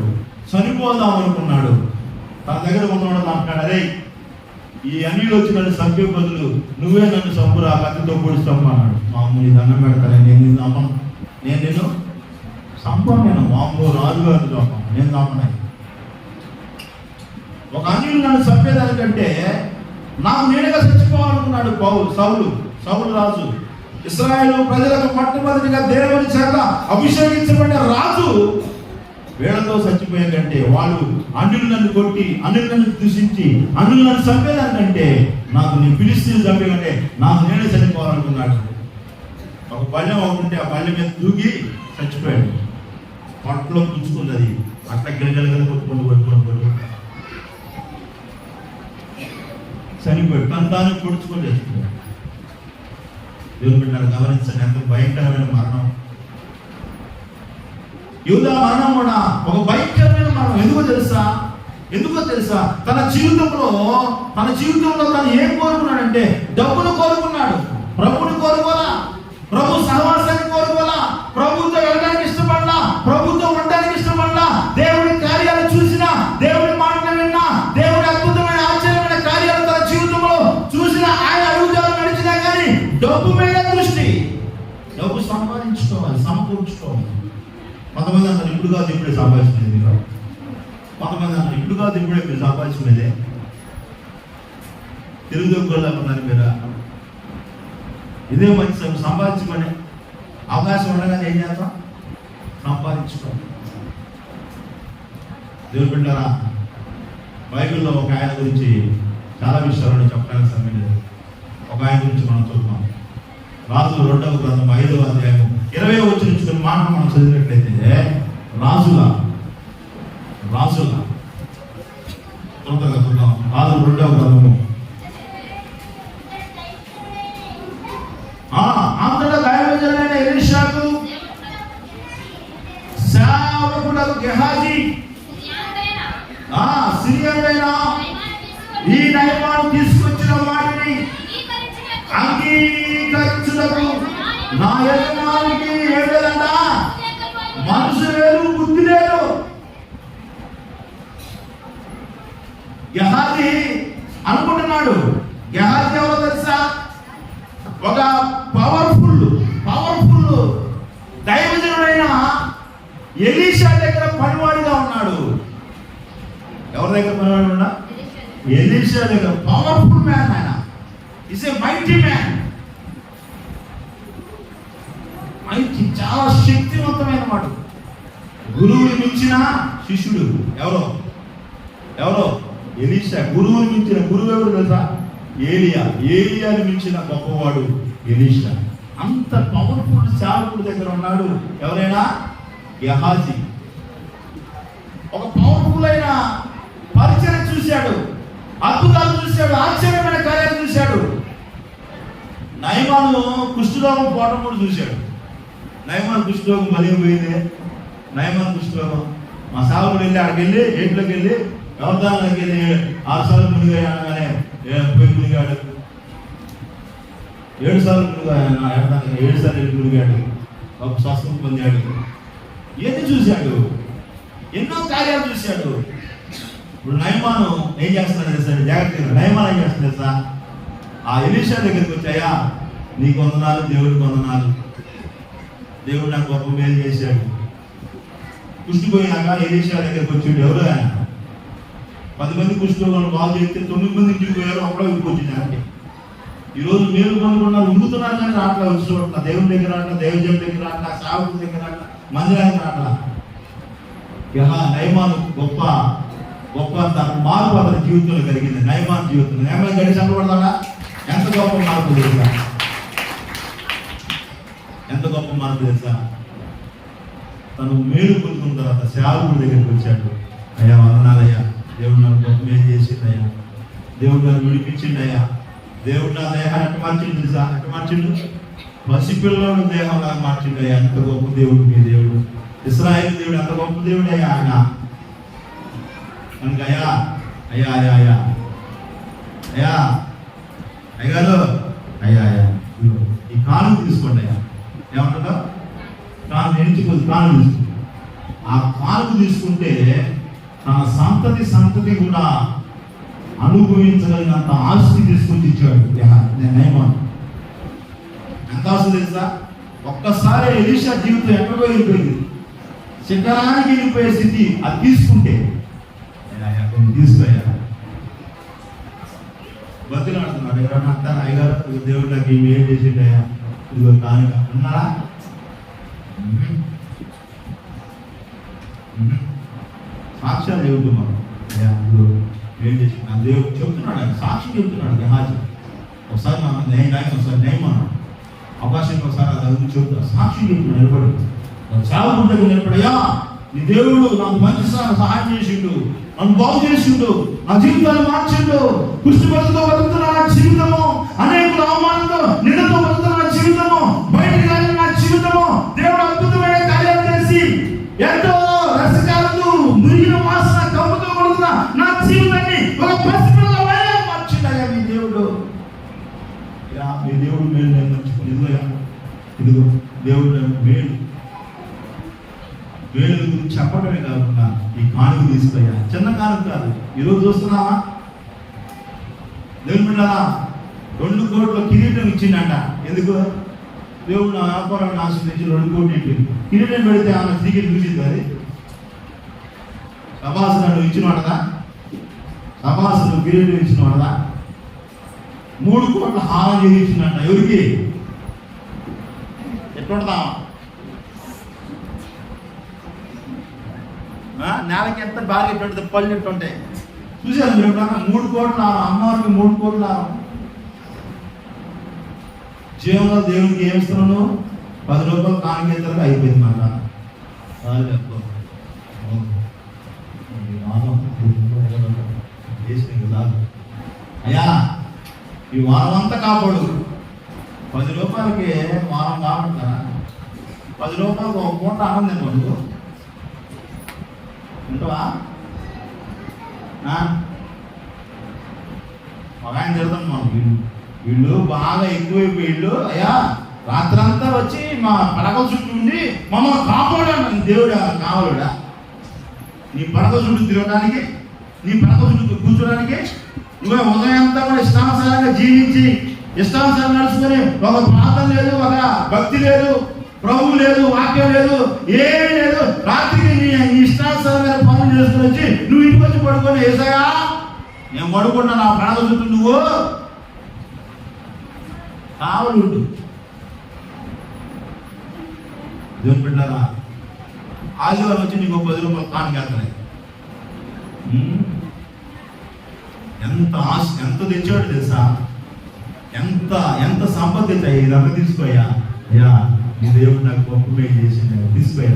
చనిపోదాం అనుకున్నాడు. తన దగ్గర ఉన్నవాడు అంటాడు, అరే ఈ అన్నిలు వచ్చి నన్ను చంపే బదులు నువ్వే నన్ను చంపురా, కత్తితో పొడి చంపు అన్నాడు. మామూలు దండం పెడతానే, నేను నిన్ను చంపను. నేను మామూలు రాజుగారిని చంపను, నేను చంపను. ఒక అన్యులు నన్ను చంపేదానికంటే నాకు నేనుగా చచ్చిపోవాలనుకున్నాడు సౌలు రాజు. ఇశ్రాయేలు ప్రజలకు మొట్టమొదటిగా దేవుని చేత అభిషేకించబడిన రాజు వీళ్ళతో చచ్చిపోయే కంటే, వాళ్ళు అన్యులు నన్ను కొట్టి, అన్యులు నన్ను దూషించి, అన్యులు నన్ను చంపేదానికంటే నాకు నేను ఫిలిష్తీయులు చంపేకంటే నాకు నేనే చనిపోవాలనుకున్నాడు. ఒక పళ్ళెం అవుతుంటే ఆ పళ్ళెం మీద దూకి చచ్చిపోయాడు. పొట్టలో పుచ్చుకున్నది, అట్లా గిరగలు కొట్టుకుంటూ చనిపోయాడు. తాను పొడుచుకొని చచ్చిపోయాడు. దేవుని బిడ్డలు గమనించండి, ఎంత భయంకరమైన మరణం. యూదా మరణం కూడా ఒక భయంకరమైన మరణం. ఎందుకో తెలుసా? తన జీవితంలో తను ఏం కోరుకున్నాడంటే డబ్బును కోరుకున్నాడు. ప్రభువుని కోరుకోలా, ప్రభు సహవాసాన్ని కోరుకోలా, ప్రభుతో వెళ్ళడానికి ఇష్టపడలా, ప్రభుతో ఉండడానికి ఇష్టపడలా. దేవుడి కార్యాలు చూసినా, దేవుడి మాటలు విన్నా, దేవుడి అద్భుతమైన ఆశ్చర్యమైన కార్యాలు తన జీవితంలో చూసినా, ఆయన అడుగుజాలు నడిచినా కానీ డబ్బు మీద దృష్టి. డబ్బు సంపాదించుకోవాలి, సమకూర్చుకోవాలి. కొంతమంది అన్నారు ఇప్పుడు కాదు ఇప్పుడే సంపాదించుకునేది. కొంతమంది అన్నారు ఇప్పుడు కాదు ఇప్పుడే మీరు సంపాదించుకునేదే. తెలుగుదొక్కన్నారు మీరు. ఇదే మంచి సంపాదించుకోండి. అవకాశం ఉండగానే ఏం చేస్తాం? సంపాదించుకోండి. దేవుని బిడ్డలారా, బైబిల్లో ఒక ఆయన గురించి చాలా విషయాలను చెప్పడానికి సమయం లేదు. ఒక ఆయన గురించి మనం చూద్దాం. రాజుల 2వ గ్రంథం 5వ అధ్యాయం 20వ వచనం నుంచి కొన్ని మాటలు మనం చదివినట్లయితే, రాజుల త్వరగా చూద్దాం. రాజుల 2వ గ్రంథము. అంతటా దైవజనుడైన ఎలీషాకు సేవకుడకు గెహాజీ సిరియనుడైన ఈ నయమాను తీసుకొచ్చిన వాటిని అంగీకరించుటకు నా యజమానికి ఏదంట మనసు లేదు, బుద్ధి లేదు. గెహాజీ అనుకుంటున్నాడు. గెహాజీ ఎవరో తెలుసా? ఒక పవర్ఫుల్ దైవజనుడైన ఎలీషా దగ్గర పనివాడిగా ఉన్నాడు. ఎవరి దగ్గర పనివాడు ఉన్నా? ఎలీషా దగ్గర. పవర్ఫుల్ మ్యాన్ ఆయన. Is a mighty man. చాలా శక్తివంతమైన వాడు. గురువుని మించిన శిష్యుడు ఎవరో ఎలీషా. గురువుని మించిన గురువు ఎవరు తెలుసా? ఏలియాని మించిన గొప్పవాడు ఎలీషా. అంత పవర్ఫుల్ సేవకుడి దగ్గర ఉన్నాడు. ఎవరైనా? గెహాజీ. ఒక పవర్ఫుల్ అయిన పరిచయం చూశాడు, అద్భుతాలు చూశాడు, ఆశ్చర్యమైన కార్యాలు చూశాడు. నయమాను కుష్ఠరోగం పోవడం కూడా చూశాడు. నయమాను కుష్ఠరోగం బలిగిపోయింది. నయమాను కుష్ఠరోగం మా సాగుడు వెళ్ళి అక్కడికి వెళ్ళి ఇంట్లోకి వెళ్ళి వ్యవధానానికి వెళ్ళి 6 సార్లు మునిగాడు అనగానే పోయి మునిగాడు. 7 సార్లు మునిగాడు. 7 సార్లు మునిగాడు. ఒక స్వస్థత పొందాడు. ఎన్ని చూశాడు, ఎన్నో కార్యాలు చూశాడు. ఇప్పుడు నయమాను ఏం చేస్తున్నాడు తెలుసా? జాగ్రత్తగా నయమాను ఏం చేస్తున్నాడు తెలుసా? ఆ ఎలీషా దగ్గరికి వచ్చాయా, నీకు వందనాలు, దేవుడికి వందనాలు, దేవుడు నాకు గొప్ప మేలు చేశాడు. కుష్టిపోయినాక ఎలీషా దగ్గరికి వచ్చాడు. ఎవరు ఆయన? 10 మంది కుష్టిరోగులను బాగు చేస్తే 9 మంది ఇంటికి పోయారు. అప్పుడే ఇంటికి వచ్చింది. ఈరోజు మేలు పొందుకున్నారు, ఉండుతున్నారు కానీ రాట్లా వచ్చి చూడట్లా. దేవుని దగ్గర రాట్లా, దైవజనుడి దగ్గర రాట్లా, సాగుడి దగ్గర రాట్లా, మందిరానికి రాట్లా. నయమాను గొప్ప మార్పు అతని జీవితంలో కలిగింది. నయమాను జీవితంలో నయమాను గడి చంపబడతాడా? ఎంత గొప్ప మార్పు తెలుసా? తను మేలు పొందుకున్న తర్వాత సేవకుడి దగ్గరికి వచ్చాడు. అయ్యా వందనాలయ్యా, దేవుడు నన్ను గొప్ప మేలు చేసిండయ్యా, దేవుడు నన్ను విడిపించిండయ్యా, దేవుడు నా దేహాన్ని ఎట్ట మార్చిండు తెలుసా? ఎట్ట మార్చిండు? పసిపిల్లలు దేహంలా మార్చిండయ్యా. ఎంత గొప్ప దేవుడు మీ దేవుడు, ఇశ్రాయేలు దేవుడు, అంత గొప్ప దేవుడు అయ్యా ఆయన. కనుక అయ్యా అయ్యా అయ్యా అయ్యా అయ్యా అయ్యగారు అయ్యా అయ్యా ఈ కాను తీసుకోండి అయ్యా. ఏమంటుందా? కాను ఎంచుకోదు, కాను తీసుకుంది. ఆ కాను తీసుకుంటే తన సంతతి కూడా అనుభవించగలిగినంత ఆస్తి తీసుకొచ్చి ఇచ్చాడు నయమాను. ఎంత ఆస్తి తెలుసా? ఒక్కసారి ఎలీషా జీవితం ఎక్కడికో వెళ్ళిపోయింది, శిఖరానికి వెళ్ళిపోయే స్థితి. అది తీసుకుంటే తీసుకోయా బతులు ఆడుతున్నాడు. ఎవరన్నా అంటారా అయ్యగారు దేవుడు నాకు ఇవి ఏం చేసిండయా, ఇదిగో కానుక అన్నారా? సాక్ష్యాలు చెబుతున్నాడు. అయ్యా ఏం చేసిండు నా దేవుడు చెబుతున్నాడు, ఆయన సాక్షి చెబుతున్నాడు. గహాజీ ఒకసారి మనం ఒకసారి నయమన్నాడు, అవకాశం ఒకసారి అది చెబుతాడు, సాక్షి చెబుతున్నాడు. నిలబడు సేవకుంటే నిలబడయ్యా, నీ దేవుడు నాకు మంచి సహాయం చేసిండు, నన్ను బాగు చేసిండు, నా జీవితాన్ని మార్చిండు, పుష్టిపతితో బతుకుతున్న నా జీవితము, అనేకుల అవమానంతో నిందతో బతుకుతున్న నా జీవితము, బయటికి రాని నా జీవితము దేవుడు అద్భుతమైన కార్యాలు చేసి ఎంతో రసకాలతో మురిగిన వాసన కమ్ముతో పడుతున్న నా జీవితాన్ని ఒక పసిపిల్ల మార్చిండయ్యా మీ దేవుడు. మీ దేవుడు మేలు నేను మర్చిపోయి ఇదిగో దేవుడు మేలు వేలు గురించి చెప్పడమే కాకుండా ఈ కానుక తీసుకుపోయా. చిన్న కానుక కాదు, ఈరోజు చూస్తున్నావా? దేవుడు బిడ్డలారా 2 కోట్ల కిరీటం ఇచ్చిందంట. ఎందుకు? దేవుడు నా వ్యాపారాన్ని ఆశీర్వదించి 2 కోట్లు ఇచ్చింది. కిరీటం పెడితే ఆమె సీకిరి చూసింది. అది సభాసనుడు ఇచ్చినవాడదా? సభాసనుడు కిరీటం ఇచ్చినవాడదా? 3 కోట్ల హారం చేయించిందంట. ఎవరికి? ఎట్లుంటదా? నేలకి ఎంత బాగా ఎట్టుంటుంది, పళ్ళు ఎట్టుంటాయి చూసారు మీరు ఎప్పుడన్నా? 3 కోట్ల అమ్మవారికి 3 కోట్ల జీవంలో దేవుడికి ఏమి ఇస్తున్నాను? 10 రూపాయలు కానుకేతలకు అయిపోయింది మాట. అయ్యా ఈ వారం అంతా కాపాడు. 10 రూపాయలకి వారం కాపాడుతారా? 10 రూపాయలకు 1 పూట ఆనందం పడు ఉంటావా? ఒక ఆయన తిడతాను మనం, వీళ్ళు బాగా ఎక్కువైపోయి వీళ్ళు అయ్యా రాత్రంతా వచ్చి మా పడక చుట్టూ ఉండి మమ్మల్ని కాపాడాను. దేవుడా కావాలుడా? నీ పడక చుట్టూ తిరగడానికి, నీ పడక చుట్టూ కూర్చోడానికి, నువ్వే ఉదయం అంతా కూడా ఇష్టానుసారంగా జీవించి ఇష్టానుసారం నడుచుకొని ఒక ప్రార్థన లేదు, ఒక భక్తి లేదు, ప్రభు లేదు, వాక్యం లేదు, ఏమీ లేదు. రాత్రికి నీ ఇష్టానుసారమైన పనులు చేసుకుని వచ్చి నువ్వు ఇంటికి వచ్చి పడుకొని ఏసయ్యా నేను పడుకున్నా నా ప్రాణం చుట్టూ నువ్వు కావలుండు. దేవుని బిడ్డలారా, ఆదివారం వచ్చి నీకు 10 రూపాయలు కానుకేస్తాయి. ఎంత తెచ్చాడు తెలుసా? ఎంత సంపద తెచ్చాయి. ఇదంతా తీసుకోయా. అయ్యా నీ దేవుడు నాకు గొప్ప మేలు చేసింది, తీసుకోయా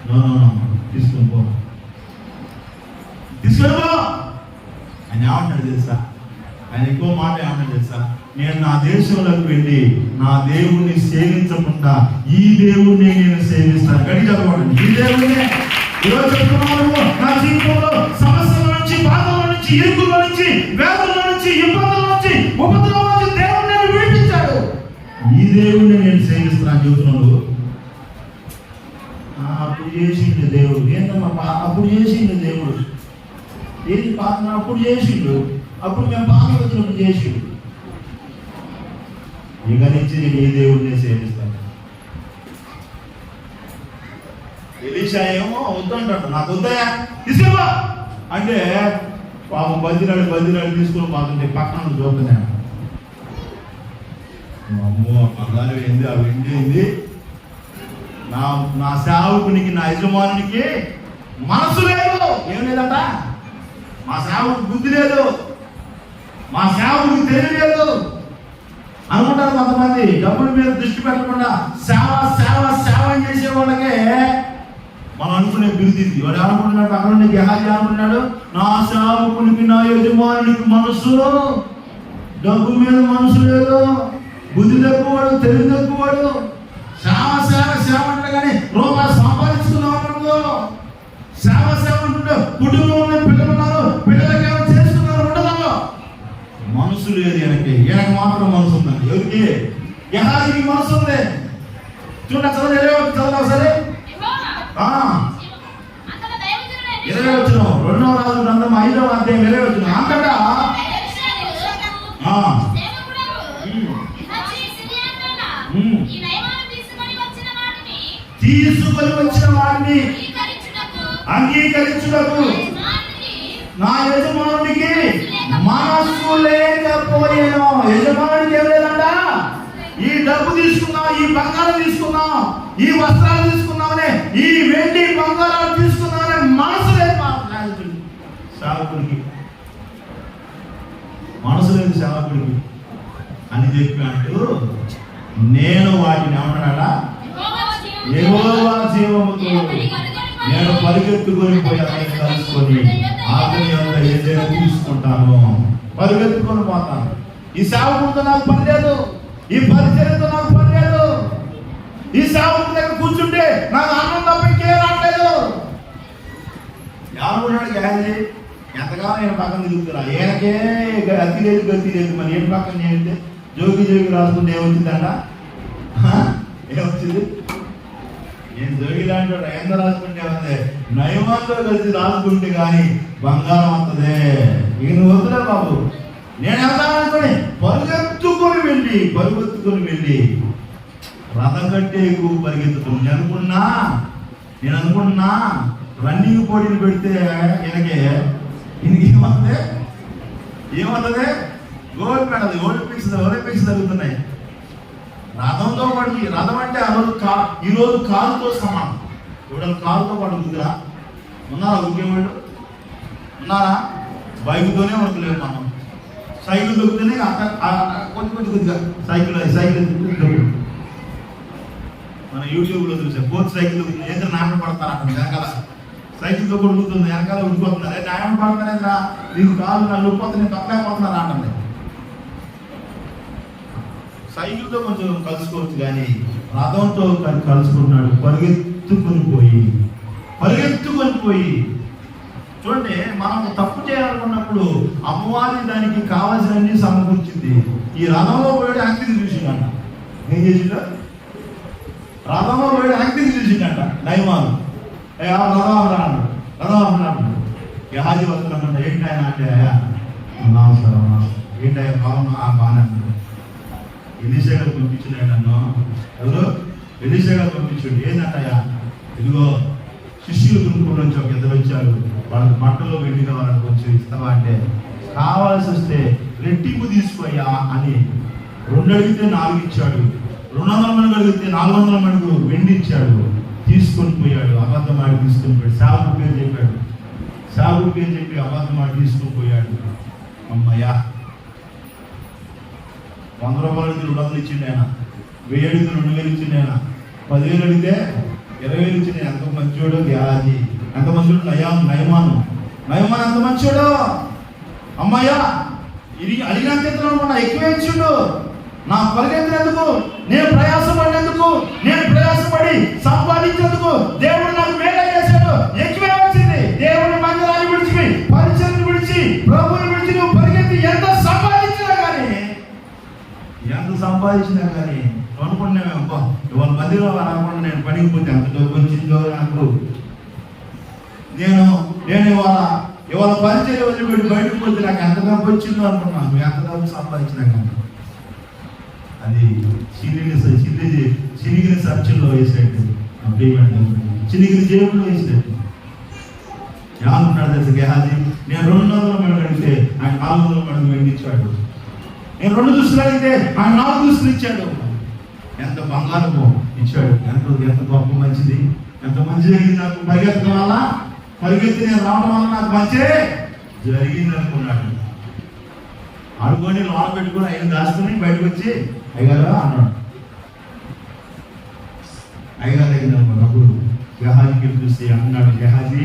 నో తీసుకొని పో ఆయన ఏమంటాడు తెలుసా? ఆయన ఎక్కువ మాట ఏమంటాడు తెలుసా? నేను నా దేశంలోకి వెళ్ళి నా దేవుణ్ణి సేవించకుండా ఈ దేవుణ్ణి నేను సేవిస్తాను. గడి చదవండి, ఈ దేవుణ్ణి. ఈరోజు చెప్తున్నాను, నా జీవితంలో సమస్యల నుంచి, బాధల నుంచి, ఇరుకుల నుంచి, వేదల నుంచి, ఇబ్బందుల నుంచి, ఉపద్రవం నుంచి దేవుడు నేను విడిపించాడు. ఈ దేవుణ్ణి నేను సేవిస్తున్నాను చెబుతున్నాడు. అప్పుడు చేసిండు దేవుడు. ఏంటమ్మా అప్పుడు చేసిండు దేవుడు? ఏది పాత్ర అప్పుడు చేసిండు, అప్పుడు మేము పాత వచ్చినప్పుడు చేసిండు. ఇక నుంచి నేను ఈ దేవుడిని సేవిస్తాను. ఎలీషా ఏమో వద్దంటాడు, నాకు వద్దయా తీసుకోవా అంటే పాపం బదిలాడు తీసుకుని పోతుంటే పక్కన చూస్తున్నాను. అమ్మో బంగారు ఏంది, ఆ వెండి ఏంది, నా సేవకునికి, నా యజమానునికి మనసు లేదు. ఏం లేదట? మా సేవకు బుద్ధి లేదు, మా సేవకునికి తెలియలేదు. అనుకుంటారు కొంతమంది డబ్బుల మీద దృష్టి పెట్టకుండా సేవ సేవ సేవ చేసే వాళ్ళకే మనం అనుకునే బిరుది. వాడు అనుకుంటున్నాడు, అక్కడ ఉండే గెహాజీ అనుకున్నాడు, నా సేవకునికి నా యజమానునికి మనసు, డబ్బు మీద మనసు లేదు, బుద్ధి తక్కువవాడు, తెలివి తక్కువవాడు. సేవ సేవ సేవ అంటే కానీ రూపాయలు సంపాదించుకున్నాం అనుకో. సేవ సేవ అంటుంటే కుటుంబంలో పిల్లలు ఉన్నారు, పిల్లలకి ఏమైనా చేసుకున్నారు ఉండదు. మనసు లేదు ఈయనకి మాత్రం మనసు ఉందండి. ఎవరికి? గెహాజీకి మనసు ఉంది. చూడండి చదవవు సరే 20 వచ్చిన 2వ రాజు గ్రంథం 5వ అధ్యాయం 20 వచ్చిన అంతటా తీసుకొని వచ్చిన వాడిని అంగీకరించుటకు నా యజమానునికి మనస్సు లేకపోయేను. యజమానుడికి ఏం లేదంట? ఈ డబ్బు తీసుకున్నాం, ఈ బంగారం తీసుకున్నాం, ఈ వస్త్రాలు తీసుకున్నామనే, ఈ వెండి బంగారాలు తీసుకున్నామనే మనసు లేదు సేవకుడికి. మనసు లేదు సేవకుడికి అని చెప్పి అంటూ నేను వాటిని ఏమన్నాడా? యెహోవా జీవముతో నేను పరిగెత్తుకొని పోయి అతన్ని కలుసుకొని అతని యొక్క ఏదైనా తీసుకుంటాను, పరిగెత్తుకొని పోతాను. ఈ సేవకుడితో నాకు పని లేదు, ఈ పరిచర్యతో నాకు పని లేదు, ఈ సేవకుడి దగ్గర కూర్చుంటే నాకు ఆనందం తప్ప ఇంకేం రావట్లేదు. ఎవరున్నాడు గ్యాజీ? ఎంతగానో నేను పక్కన తిరుగుతున్నా, ఈయనకే అతి లేదు గతి లేదు. మరి ఏం పక్కన చేయంటే జోగి రాసుకుంటే ఏమొచ్చిందంట? ఏమొచ్చింది? నేను జోగి లాంటి ఎంత రాసుకుంటే ఏమంది? నయమాతో కలిసి రాసుకుంటే కానీ బంగారం వస్తుంది. ఇక నువ్వు వద్దులే బాబు, నేను వెళ్తాను అనుకోని పరిగెత్తుకొని వెళ్ళి రథం కంటే ఎక్కువ పరిగెత్తుతుంది. నేను అనుకున్నా రన్నింగ్ పోటీలు పెడితే ఈయనకి ఏమవుతుంది? గోల్డ్ మెడల్, ఒలింపిక్స్ జరుగుతున్నాయి. రథంతో పాటు, రథం అంటే ఈరోజు కాలుతో సమానం. ఇప్పుడు కాలుతో పాటు కుదిరా ఉన్నారా? ఉద్యోగులు ఉన్నారా? బైక్తోనే ఉండలేదు. మనం సైకిల్ దొక్కుతూనే కొద్దిగా సైకిల్ మన యూట్యూబ్లో చూసా. ఫోర్త్ సైకిల్ దొక్కుతుంది, ఏదో నాయన పడతారు అక్కడ వెనకాల. సైకిల్తో కొడుకుతుంది, వెనకాల ఉడిపోతున్నారు. నాయన పడతానేదిరా, నీకు కాలు నా ఉడిపోతే నేను తప్పలేకపోతున్నారు అంటుంది. సైకిల్తో కొంచెం కలుసుకోవచ్చు కానీ రథంతో కలుసుకుంటున్నాడు. పరిగెత్తుకొని పోయి చూడండి, మనం తప్పు చేయాలనుకున్నప్పుడు అమ్మవారి దానికి కావాల్సినవన్నీ సమకూర్చింది. ఈ రథంలో పోయాడు యాక్టింగ్ చూసిందంట. ఏం చేసిండ? రథంలో పోయాడు యాక్టింగ్ చూసిందంట. నయమాను రథం గెహాజీ వస్తున్నామంట. ఏంటి ఆయన అంటే నమస్కారం, ఏంటయ్యా బాగున్నా? బాగానే ఎలీషా గారు పంపించున్నాడు నన్ను. ఎవరు? ఎలీషా గారు పంపించాడు. ఏంటంటయ్యా? ఇదిగో శిష్యులు గుంపుల నుంచి ఒక ఇద్దరు వచ్చారు, వాళ్ళకి బట్టలు వెండి కావాలని కొంచెం ఇస్తావా అంటే, కావాల్సి వస్తే రెట్టింపు తీసుకోయా అని 2 అడిగితే 4 ఇచ్చాడు. 200 మణుగు అడిగితే 400 మణుగు వెండి ఇచ్చాడు. తీసుకొని పోయాడు, అబద్ధం ఆడి తీసుకొని పోయాడు. సేవకుడి పేరు చెప్పి అబద్ధం ఆడి తీసుకొని పోయాడు. అమ్మయ్యా, 100 రూపాయలు అడిగితే 200 ఇచ్చిండు ఆయన, 1000 అడిగితే 2000 ఇచ్చిండు ఆయన, 10,000 అడిగితే 20,000 ఇచ్చిండు. ఎంత మంచోడు గెహాజీ, ఎంత మంచోడు నయమాను ఎంత మంచోడు. అమ్మయ్యా, ఇది అడిగినంత ఎక్కువ ఇచ్చిండు. నా పరిగెత్తినందుకు, నేను ప్రయాసపడి సంపాదించేందుకు దేవుడు నాకు మేలు చేశాడు. ఎక్కువే వచ్చింది. దేవుడి మందిరాన్ని విడిచి, పరిచయం విడిచి, ప్రభువుని విడిచి నువ్వు పరిగెత్తి ఎంత సంపాదించినా కానీ అనుకుంటున్నామేమో, ఇవాళ మందిలో అనుకుంటున్నా నేను పనికి పోతే ఎంత డబ్బు వచ్చిందో నాకు. నేను ఇవాళ పరిచయం వదిలిపెట్టి బయటకు పోతే నాకు ఎంత డబ్బు వచ్చిందో అనుకున్నాను. ఎంత డబ్బు సంపాదించినా కానీ అది చినిగిన సర్చల్లో వేసినట్టు, చినిగిన జేబుల్లో వేసినట్టు. ఏమనుకున్నాడు తెలుసు గెహాజీ? నేను 200 మణుగు అడిగితే ఆయన 400 మణుగు వెండిచ్చాడు. నేను 2 దుస్తులు అడిగితే ఆయన 4 దుస్తులు ఇచ్చాడు. ఎంత బంగారము ఇచ్చాడు. ఎంత గొప్ప మంచిది, ఎంత మంచి జరిగింది నాకు. పరిగెత్తి నేను రావడం వల్ల నాకు మంచి జరిగింది అనుకున్నాడు. ఆడుకొని లోన పెట్టుకుని ఆయన దాచుకుని బయటకు వచ్చి అయ్యగారు అన్నాడు. అయ్యగారు దగ్గర అప్పుడు గెహాజీకి చూసి అన్నాడు, గెహాజీ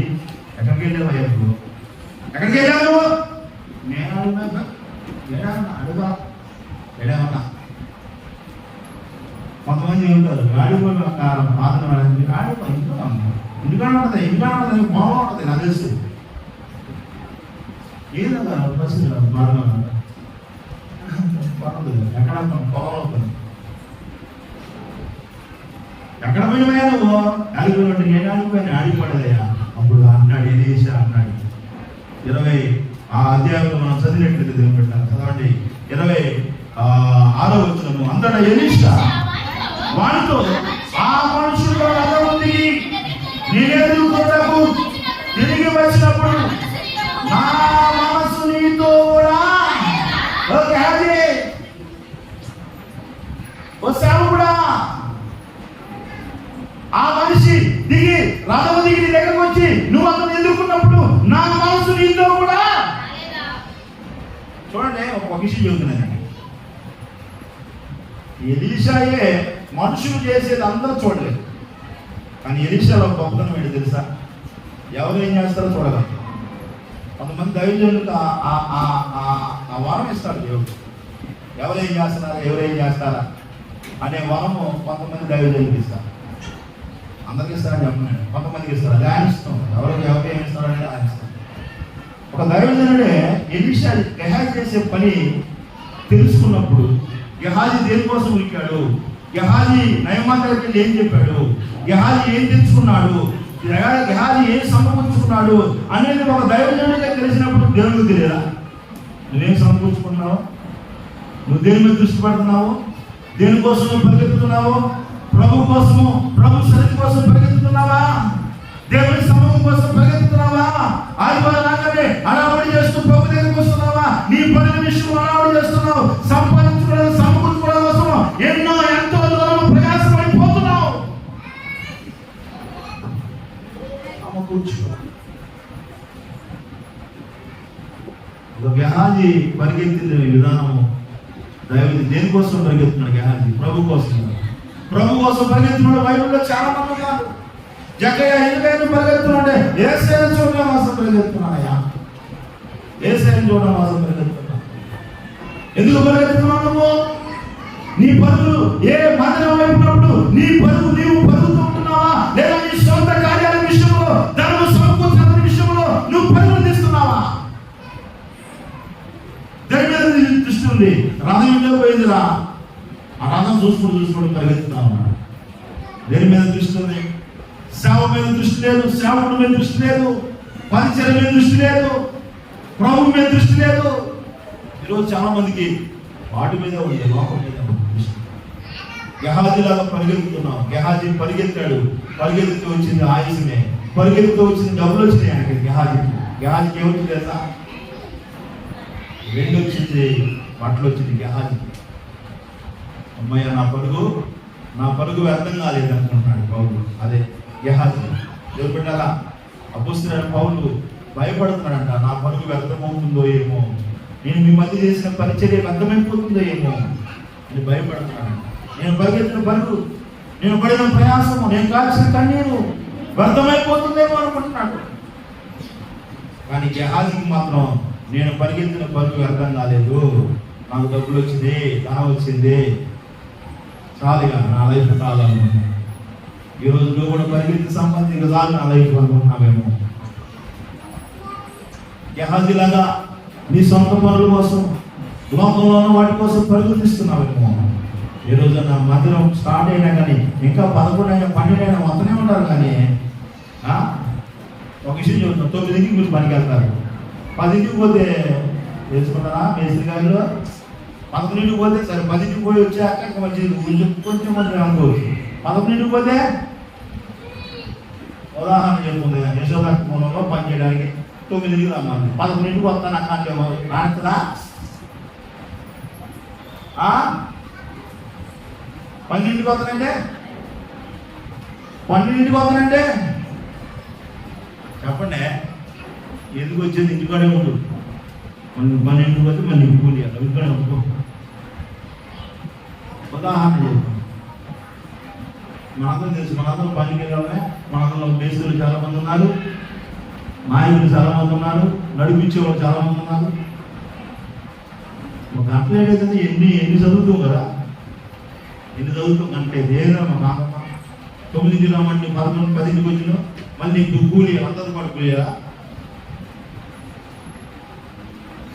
ఎక్కడికి వెళ్ళావు అయ్యా నువ్వు? ఎక్కడికి వెళ్ళావు నువ్వు? నేను అడుగుతా ఎడేమన్నా. కొంతమంది ఉంటారు ఆడిపోయి పాత్ర ఆడిపో ఇంటికాడ ఉంటుంది, ఇంటికాడ ఉంటుంది, బాగా ఉంటుంది. నాకు తెలుసు ఏదన్నా బస్సు బాగా ఎక్కడ పొలం ఉంటుంది. ఎక్కడ పోయినాయా నువ్వు? ఆడిపోయినట్టు నేను ఆడిపోయాను, ఆడిపోలేదయ్యా. అప్పుడు అన్నాడు ఎలీషా అన్నాడు 20 ఆ అధ్యాయంలో మనం చదివినట్లయితే దేవుని పెట్టాలి చదవండి 26వ వచనము. అంతటా ఎలీషా వాడితో ఆ మనుషులు రథముంది నేనెదుర్కొనకు తిరిగి వచ్చినప్పుడు నా మనసు నీతో కూడా వచ్చాము కూడా. ఆ మనిషి దిగి రథము దిగి నీ దగ్గరకు వచ్చి నువ్వు అతను ఎదుర్కొన్నప్పుడు నా మనసు నీతో కూడా. చూడండి ఒక విషయం చెబుతున్నాను. ఎలీషాయే మనుషులు చేసేది అందరూ చూడలేదు, కానీ ఎలీషాలో గొప్పతనం ఏంటి తెలుసా? ఎవరు ఏం చేస్తారో చూడగలరు. కొంతమంది దైవజనులకు ఆ వరం ఇస్తాడు దేవుడు. ఎవరేం చేస్తున్నారా ఎవరేం చేస్తారా అనే వరము కొంతమంది దైవజనులకు ఇస్తారు. అందరికి ఇస్తారని చెప్పండి, కొంతమందికి ఇస్తారు. అది ఆయన ఇస్తాం. ఎవరికి ఏమి ఇస్తారని ఆయన ఇస్తాం. ఒక దైవజనుడే ఎలీషా గెహాజీ చేసే పని తెలుసుకున్నప్పుడు గెహాజీ దేనికోసం ఉరికాడు, గెహాజీ నయమాన్ దగ్గరికి వెళ్ళి ఏం చెప్పాడు, గెహాజీ ఏం తెచ్చుకున్నాడు, గెహాజీ ఏం సమకూర్చుకున్నాడు అనేది ఒక దైవజనుడిగా తెలిసినప్పుడు దేవుడికి తెలియదా? నువ్వేం సమకూర్చుకున్నావు? నువ్వు దేని మీద దృష్టి పెడుతున్నావు? దేనికోసం నువ్వు పరిగెత్తుతున్నావు? ప్రభు కోసము, ప్రభు సన్నిధి కోసం పరిగెత్తుతున్నావా? దేవుని సమూహం కోసం పరిగెత్తుతున్నావా? ఆదివారాన్ని హడావుడి చేస్తూ ప్రభు దగ్గరికి వస్తున్నావా? నీ పని విషయం హడావుడి చేస్తున్నావు. సంపాదించుకోవడం సమకూర్చుకోవడం కోసం ఎంతో దూరం ప్రయాసపడిపోతున్నావు. గెహాజీ పరిగెత్తిన విధానము దైవజనుడు దేనికోసం పరిగెత్తున్నాడు? గెహాజీ ప్రభు కోసం. ప్రభు కోసం పరిగెత్తున్నాడు. బైబిల్లో చాలా మంది ఉన్నారు. జక్కయ్య ఎందుకైనా పరిగెత్తున్నాడే? ఏసైని చూడడం కోసం పరిగెత్తున్నాడయ్యా. ఏసైని చూడడం కోసం పరిగెత్తున్నా. ఎందుకు పరిగెత్తున్నావు నువ్వు? నీ పరుగులు ఏ మందిరం వైపున్నప్పుడు నీ పరుగు నీవు పరుగుతూ ఉంటున్నావా? లేదా నీ సొంత కార్యాల విషయంలో, ధనము సమకూర్చిన విషయంలో నువ్వు పరుగులు తీస్తున్నావా? దేని మీద దృష్టి ఉంది? రథం ఇంట్లో పోయిందిరా, ఆ రథం చూసుకుంటూ పరిగెత్తుతా ఉన్నాడు. దేని మీద దృష్టి ఉంది? సేవ మీద దృష్టి లేదు, సేవకుడి మీద దృష్టి లేదు, పరిచయం మీద దృష్టి లేదు, ప్రభు మీద దృష్టి లేదు. ఈరోజు చాలా మందికి వాటి మీద ఉంది, లోకం మీద దృష్టి. గెహాజీలాగా పరిగెత్తుతున్నాం. గెహాజీ పరిగెత్తాడు, పరిగెత్తుతూ వచ్చింది ఆయుషమే, పరిగెత్తుతూ వచ్చింది డబ్బులు వచ్చినాయి ఆయనకి. గెహాజీకి ఏమొచ్చింది తెలుసా? రెండు వచ్చింది, బట్టలు వచ్చింది గెహాజీకి. అమ్మయ్య నా పరుగు వ్యర్థం కాలేదు అనుకుంటున్నాడు పౌలు. అదే గెహాజీ. దేవుడు పెట్టాలా? అపొస్తలుడైన పౌలు భయపడుతున్నాడంట. నా పరుగు వ్యర్థమవుతుందో ఏమో, నేను మీ మధ్య చేసిన పరిచర్య వ్యర్థమైపోతుందో ఏమో అని భయపడుతున్నాడంట. నేను పరిగెత్తిన పరుగు, నేను పడిన ప్రయాసము, నేను కాల్చిన కన్నీరు వ్యర్థమైపోతుందేమో అనుకుంటున్నాడు. కానీ గెహాజీకి మాత్రం నేను పరిగెత్తిన పరుగు వ్యర్థం కాలేదు, నాకు డబ్బులు వచ్చింది, ధనం వచ్చింది, చాలుగా నా లైఫ్ కావాలనుకుంటున్నాను. ఈరోజు నువ్వు కూడా పరిగెత్తి సంబంధించి చాలు నా లైఫ్ అనుకుంటున్నావేమో. గెహాజీలాగా నీ సొంత పనుల కోసం, లోకంలోనూ వాటి కోసం పరుగుతిస్తున్నావేమో. ఈ రోజు నా మందిరం స్టార్ట్ అయినా కానీ ఇంకా 11 అయినా 12 అయినా వస్తూనే ఉన్నారు. కానీ ఒక విషయం చెప్తున్నాను, 9కి మీరు పనికి వెళ్తారు, 10కి పోతే తెలుసుకున్నారా మేస్త్రి గారిలో? 11కి పోతే సరే, 10కి పోయి వచ్చాక కొంచెం మంది అనుకోవచ్చు. 11కి పోతే ఉదాహరణ చెప్పుకుంది, యశోదానంలో పని చేయడానికి 9కి రమ్మని, 11కి వస్తాను అక్కడ రానుతుందా? 12కి వస్తానంటే 12కి వస్తానంటే చెప్పండి, ఎందుకు వచ్చేది? ఇంటికాడే ఉండు. మన ఇంటికి పోతే మళ్ళీ నీకు కూలి ఇవ్వాలి. ఇంట్లోనే ఒప్పుకో. ఉదాహరణ చెప్తాం. మనందరం తెలుసు, మనందరం పనికి వెళ్ళాలనే మనందరం మేస్తులు చాలా మంది ఉన్నారు, నాయకులు చాలా మంది ఉన్నారు, నడిపించే వాళ్ళు చాలా మంది ఉన్నారు. ఒక అట్లే ఎన్ని చదువుతాం కదా, ఎన్ని చదువుతాం అంటే ఏదైనా మా నాన్నమ్మ 9 రమ్మండి 11, 10 వచ్చిన మళ్ళీ నీకు కూలి అందరూ పడిపోయారా?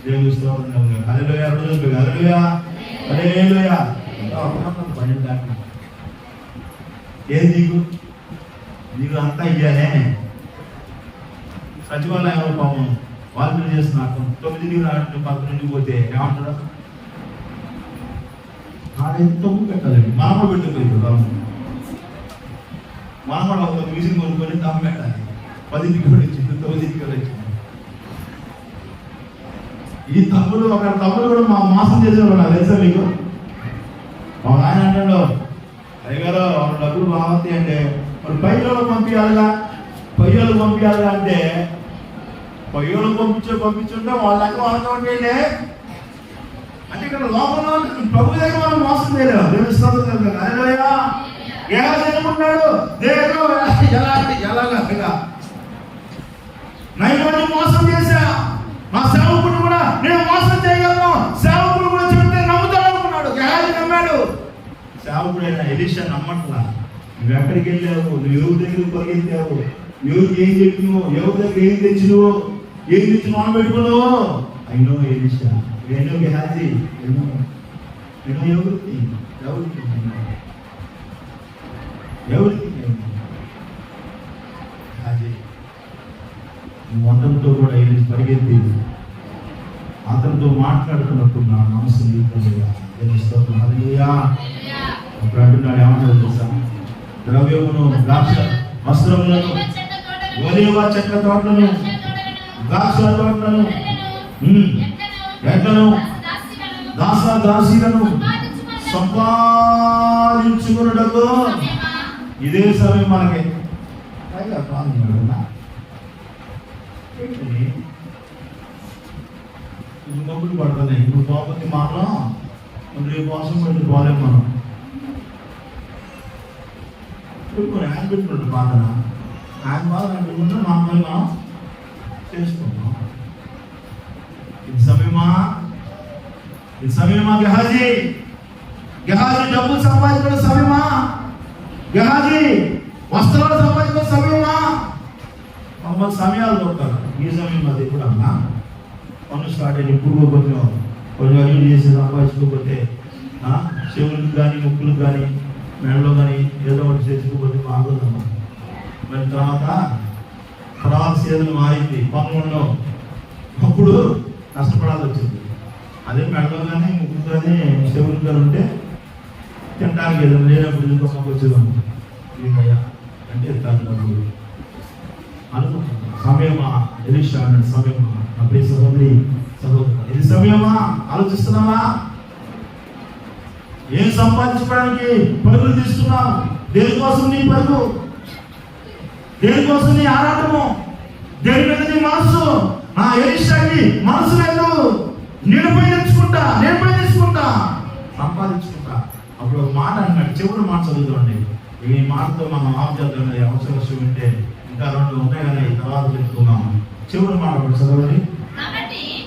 దేవుని స్తోత్రం. హల్లెలూయా. హల్లెలూయా. హల్లెలూయా. ఏది నీకు అంతా ఇయ్యానే. సచివాలయంలో పాపం వాళ్ళు చేస్తున్నారు. 9 రాత్రి 11 పోతే ఏమంటారు? నాదైతే తప్పు పెట్టాలండి. మనమ పెట్టుకోలేదు. మనమ ఒక మ్యూజిక్ కొనుక్కొని దమ్ము పెట్టాలి. 10 కూడా వచ్చింది, 9 కూడా వచ్చింది. ఈ తమ్ముడు కూడా మోసం చేసేవాడు. నాకు తెలుసా మీకు? మా ఆయన అంటాడు, అయ్యగారు వాళ్ళ డబ్బులు బాగుంది అంటే మరి పయ్యోళ్ళు పంపించాలిగా అంటే పయ్యోళ్ళు పంపించుంటే వాళ్ళ లెక్క వాళ్ళకి అంటే ఇక్కడ లోపల ప్రభు దగ్గర మనం మోసం చేయలేము. ఎలా చేయకున్నాడు దేవుడు ఎలాగా నైవేద్యం మోసం చేశా, మా సేవకుడు కూడా నేను మోసం చేయగలను, సేవకుడు కూడా చెప్తే నమ్ముతాడు అనుకున్నాడు. గేహాజీ నమ్మాడు. సేవకుడైన ఎలీషా నమ్మట్లా. నువ్వు ఎక్కడికి వెళ్ళావు, నువ్వు ఎవరి దగ్గరికి పరిగెత్తావు, ఎవరికి ఏం చెప్పినావు, ఎవరి దగ్గర ఏం తెచ్చినావు, ఏం తెచ్చి పెట్టుకున్నావు? అయినో ఎలీషా, ఎన్నో గేహాజీ, ఎన్నో ఎవరికి నువ్వు అందరితో కూడా పరిగెత్తి అతనితో మాట్లాడుతున్నప్పుడు నా మనసు అప్పుడు అంటున్నాడు, ఏమన్నా తెలుసా? ద్రవ్యమును, ద్రాక్ష వస్త్రములను, ఒలీవ చెట్ల తోటలను, ద్రాక్ష తోటలను, ఎడ్లను, దాసీలను సంపాదించుకున్నటకు ఇదే సమయం మనకి. మొగ్గులు పడుతున్నాయి. ఇప్పుడు పోకపోతే మాత్రం రేపు కోసం పెట్టి పోలేము మనం. ఇప్పుడు ఆయన పెట్టుకుంటు బాధన, ఆయన బాధ అంటుకుంటే మా అమ్మాయి మనం చేసుకుంటాం. ఇది సమయమా గెహాజీ డబ్బులు సంపాదించుకునే సమయమా? గెహాజీ వస్త్రాలు సంపాదించుకునే సమయమా? మమ్మల్ని సమయాలు దొరుకుతారు. ఈ సమయం అది కూడా అన్నా పనులు స్టార్ట్ అయ్యి ఇప్పుడు కొంచెం అడిగి చేసి సంపాదించుకోకపోతే చెవులకు కానీ ముక్కులకు కానీ మెడలో కానీ ఏదో ఒకటి చేసుకోకపోతే బాగుందమ్మా. మరి తర్వాత సీజన్ మారింది, పనులు అప్పుడు కష్టపడాల్సి వచ్చింది. అదే మెడలో కానీ ముక్కులు కానీ చెవులకు కానీ ఉంటే తినడానికి ఏదైనా లేనప్పుడు ఇంకొక వచ్చేదాన్ని అంటే డబ్బులు అనుకుంటున్నాను. సమయమా ఎలీషా అన్నాడు, సమయమా నా ప్రియ సహోదరి సహోదరు, ఇది సమయమా? ఆలోచిస్తున్నావా? ఏం సంపాదించుకోవడానికి పరుగులు తీస్తున్నావు? దేనికోసం నీ పరుగు? దేనికోసం నీ ఆరాటము? దేని మీద నీ మనసు? నా ఎలీషాకి మనసు లేదు. నేను పోయి తెచ్చుకుంటా సంపాదించుకుంటా. అప్పుడు ఒక మాట అన్నాడు, చివరి మాట చదువుతాండి. ఈ మాటతో మనం ఆఫ్ చేద్దాం. అవసరం ఉంటే ఇంకా 2 ఉన్నాయి కానీ తర్వాత చెప్పుకున్నాము. చివరి మాట చదవండి.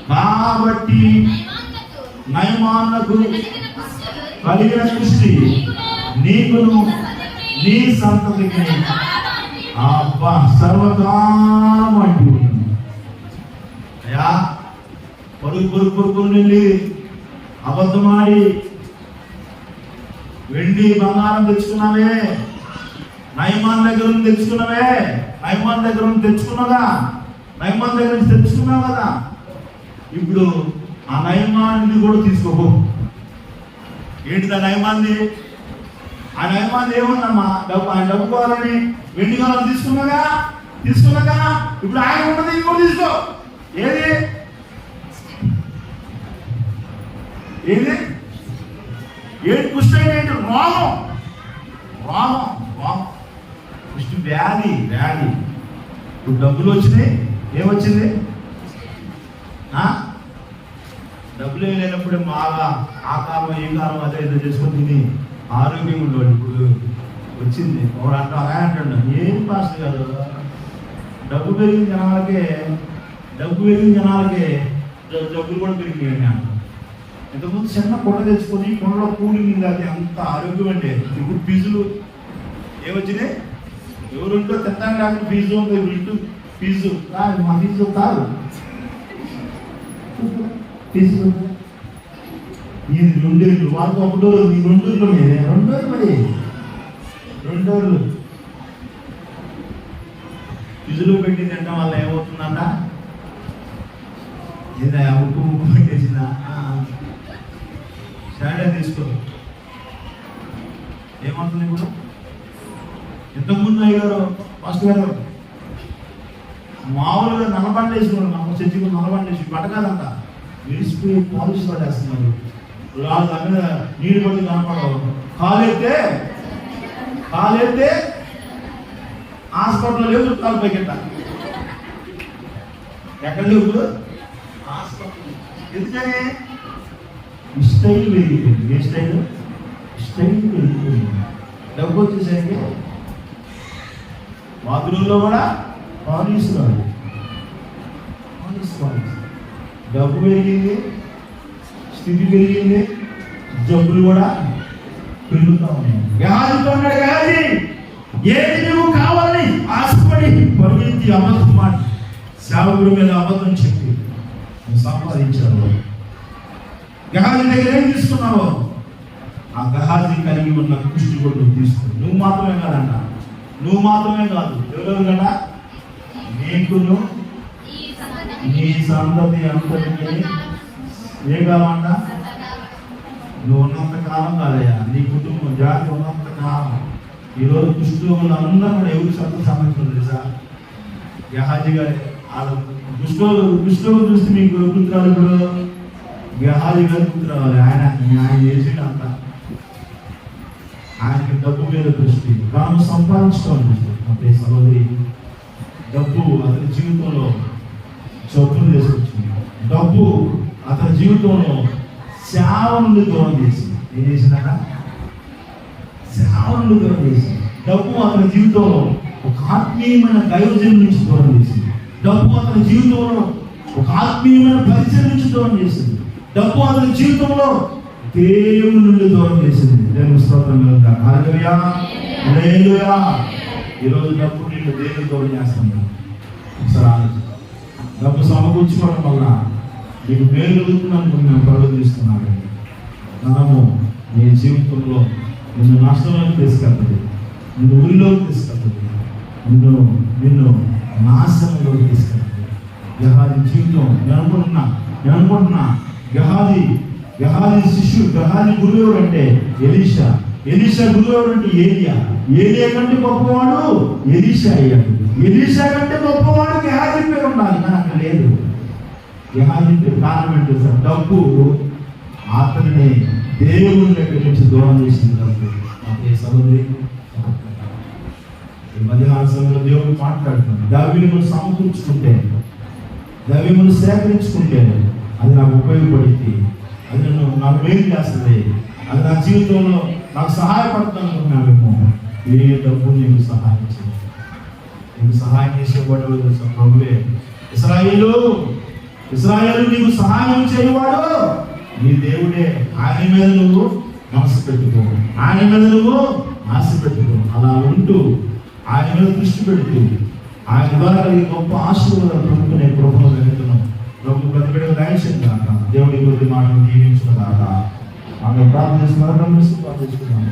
కాబట్టి నయమాన్నకు కలిగిన దృష్టి నీకును నీ సంతతికి సర్వకాలం అంటూ అయ్యా పరుగు వెళ్ళి అబద్ధమాడి వెండి బంగారం తెచ్చుకున్నావే, నయమాన్ దగ్గర నుంచి తెచ్చుకున్నావే, నయమాన్ దగ్గర నుంచి తెచ్చుకున్నావు కదా. ఇప్పుడు ఆ నయమాన్ని కూడా తీసుకోబో. ఏంటిది ఆ నయమాంది? ఆ నయమాంది ఏముందమ్మా? ఆయన డబ్బు కావాలని వెండి కావాలని తీసుకున్నాగా. ఇప్పుడు ఆయన ఉన్నది ఇంకోటి తీసుకో. ఏది ఏంటి? కుష్టి ఏంటి? రోగం కుష్టి వ్యాధి. ఇప్పుడు డబ్బులు వచ్చినాయి, ఏమొచ్చింది? డబ్బులు లేనప్పుడే బాగా ఆ కాలం ఈ కాలం అదే ఏదో చేసుకొని తిని ఆరోగ్యంగా ఉండేవాడు. ఇప్పుడు వచ్చింది ఒకడు అంటారా అంటాడు, ఏం పాస్టర్ గారు డబ్బు పెరిగిన జనాలకే డబ్బులు కూడా పెరిగినాయి అంట. ఇంతకుముందు చిన్న కొండ తెచ్చుకొని కొండలో కూలింగ్ అది అంత ఆరోగ్యం అంటే ఇప్పుడు ఫీజులు ఏమొచ్చినాయి, ఎవరుంటో తింటాను కాకుండా ఫీజు ఉంది, ఇంటూ ఫీజు కాదు, మా ఫీజు కాదు, ఫీజు నేను 2 ఏళ్ళు వాళ్ళకి 1 రోజు నీ 2 రోజులు మరి 2 రోజులు ఫీజులు పెట్టి తినడం వల్ల ఏమవుతుందంట, ఏదా ఉప్పు పెట్టేసిందా శాలరీ తీసుకో ఏమవుతుంది. ఇప్పుడు ఇంతకుముందు అయ్యారు ఫస్ట్ గారు మామూలుగా నల్లబండ వేసుకున్నారు, మా చర్చికి నల్లబండ వేసి పట్టకాదంట విడిచిపోయి పాలిష్ పడేస్తున్నారు. దాని మీద నీళ్ళు పడి కనపడవు, కాలైతే హాస్పిటల్లో లేదు, కాలు పైకెట్ట ఎక్కడ లేవు హాస్పిటల్. ఎందుకని స్టైల్ పెరిగిపోయింది. ఏ స్టైల్ పెరిగిపోయింది. డబ్బు వచ్చేసరికి బాత్రూంలో కూడా పాలిష్ డబ్బు పెరిగింది, స్థితి పెరిగింది, జబ్బులు కూడా పెరుగుతూ ఉన్నాయి. గహాజీతో ఉన్నాడు, గహాజీ ఏది నువ్వు కావాలని ఆశపడి పరిగెత్తి అబద్ధం మాట సేవకుడి మీద అబద్ధం చెప్పి సంపాదించారు. గహాజీ దగ్గర ఏం తీసుకున్నావు, ఆ గహాజీ కలిగి ఉన్న కుష్టి కూడా తీసుకో. నువ్వు మాత్రమే కాదు ఎవరెవరు కదా, నీకును నీ సంతతి అంతటికి ఏ కావాలన్నా నువ్వు ఉన్నంత కాలం కాదయ్యా, నీ కుటుంబం జాతి ఉన్నంత కాలం. ఈరోజు కుష్ఠరోగులు అందరూ కూడా ఎవరు సంబంధించిన తెలుసా, గహాజీ గారి కుష్ఠరోగులు చూస్తే మీకు గుర్తురాలి. ఇప్పుడు గహాజీ గారు గుర్తురావాలి. ఆయన చేసేది అంత, ఆయనకి డబ్బు మీద దృష్టి, తాను సంపాదించడం దృష్టి. అంటే సహోదరి, డబ్బు అతని జీవితంలో జబ్బులు తీసుకొచ్చింది. డబ్బు అతని జీవితంలో సేవ నుండి దూరం చేసింది. ఏం చేసిందట, సేవ నుండి దూరం చేసింది. డబ్బు అతని జీవితంలో ఒక ఆత్మీయమైన దైవజనం నుంచి దూరం చేసింది. డబ్బు అతని జీవితంలో ఒక ఆత్మీయమైన పరిచయం నుంచి దూరం చేసింది. డబ్బు అతని జీవితంలో దేవుని నుండి దూరం చేసింది. దేవుని స్తోత్రం కలుగుతారు. హల్లెలూయా. ఈరోజు డబ్బు నిన్ను దేవుని దూరం చేస్తుంది. ఒకసారి డబ్బు సమకూర్చుకోవడం వల్ల నీకు మేలు కలుగుతుందని మేము ప్రబోధిస్తున్నాము. మనము నీ జీవితంలో నిన్ను నష్టంలోకి తీసుకెళ్తుంది, నిన్ను ఊరిలోకి తీసుకెళ్తుంది, నిన్ను నాశనంలోకి తీసుకెళ్తుంది. గహాజీ జీవితం నేను అనుకుంటున్నా గహాజీ శిష్యుడు, గహాజీ గురువు అంటే ఎలీషా గురువు అంటే ఏలియా కంటే గొప్పవాడు ఎలీషా అయ్యాడు. ఎలీషా కంటే గొప్పవాడు గహాజీ పేరు ఉండాలి, నాకు లేదు. గహాజీ పేరు కారణం ఏంటి సార్, డబ్బు అతన్ని దేవుని దగ్గర నుంచి దూరం చేసింది. డబ్బు అంటే సహోదరి, ఈ మధ్యాహ్న సమయంలో దేవుడు మాట్లాడుతున్నాడు. ద్రవ్యములు సమకూర్చుకుంటే, ద్రవ్యములు సేకరించుకుంటే అది నాకు ఉపయోగపడింది, అది నాకు మేలు చేస్తుంది, అది నా జీవితంలో నాకు సహాయపడుతుంది అనుకున్నామేమో. ఏ డబ్బు నీకు సహాయం చేయాలి, నీకు సహాయం చేసేవాడు ప్రభువే. ఇశ్రాయేలు నీకు సహాయం చేయవాడు నీ దేవుడే. ఆయన మీద నువ్వు మనసు పెట్టుకో, ఆయన మీద నువ్వు ఆశ పెట్టుకో. అలా ఉంటూ ఆయన మీద దృష్టి పెడుతూ ఆయన ద్వారా ఈ గొప్ప ఆశీర్వాదాలు పొందుకునే కృపను జరుగుతున్నాం. ప్రభు ప్రతి బిడ్డకు దయచేయండి కాక, దేవుడి కొద్ది మాటలు దీవించుకున్న కాక. ఆమె ప్రార్థన చేసి ప్రార్థిస్తున్నాం.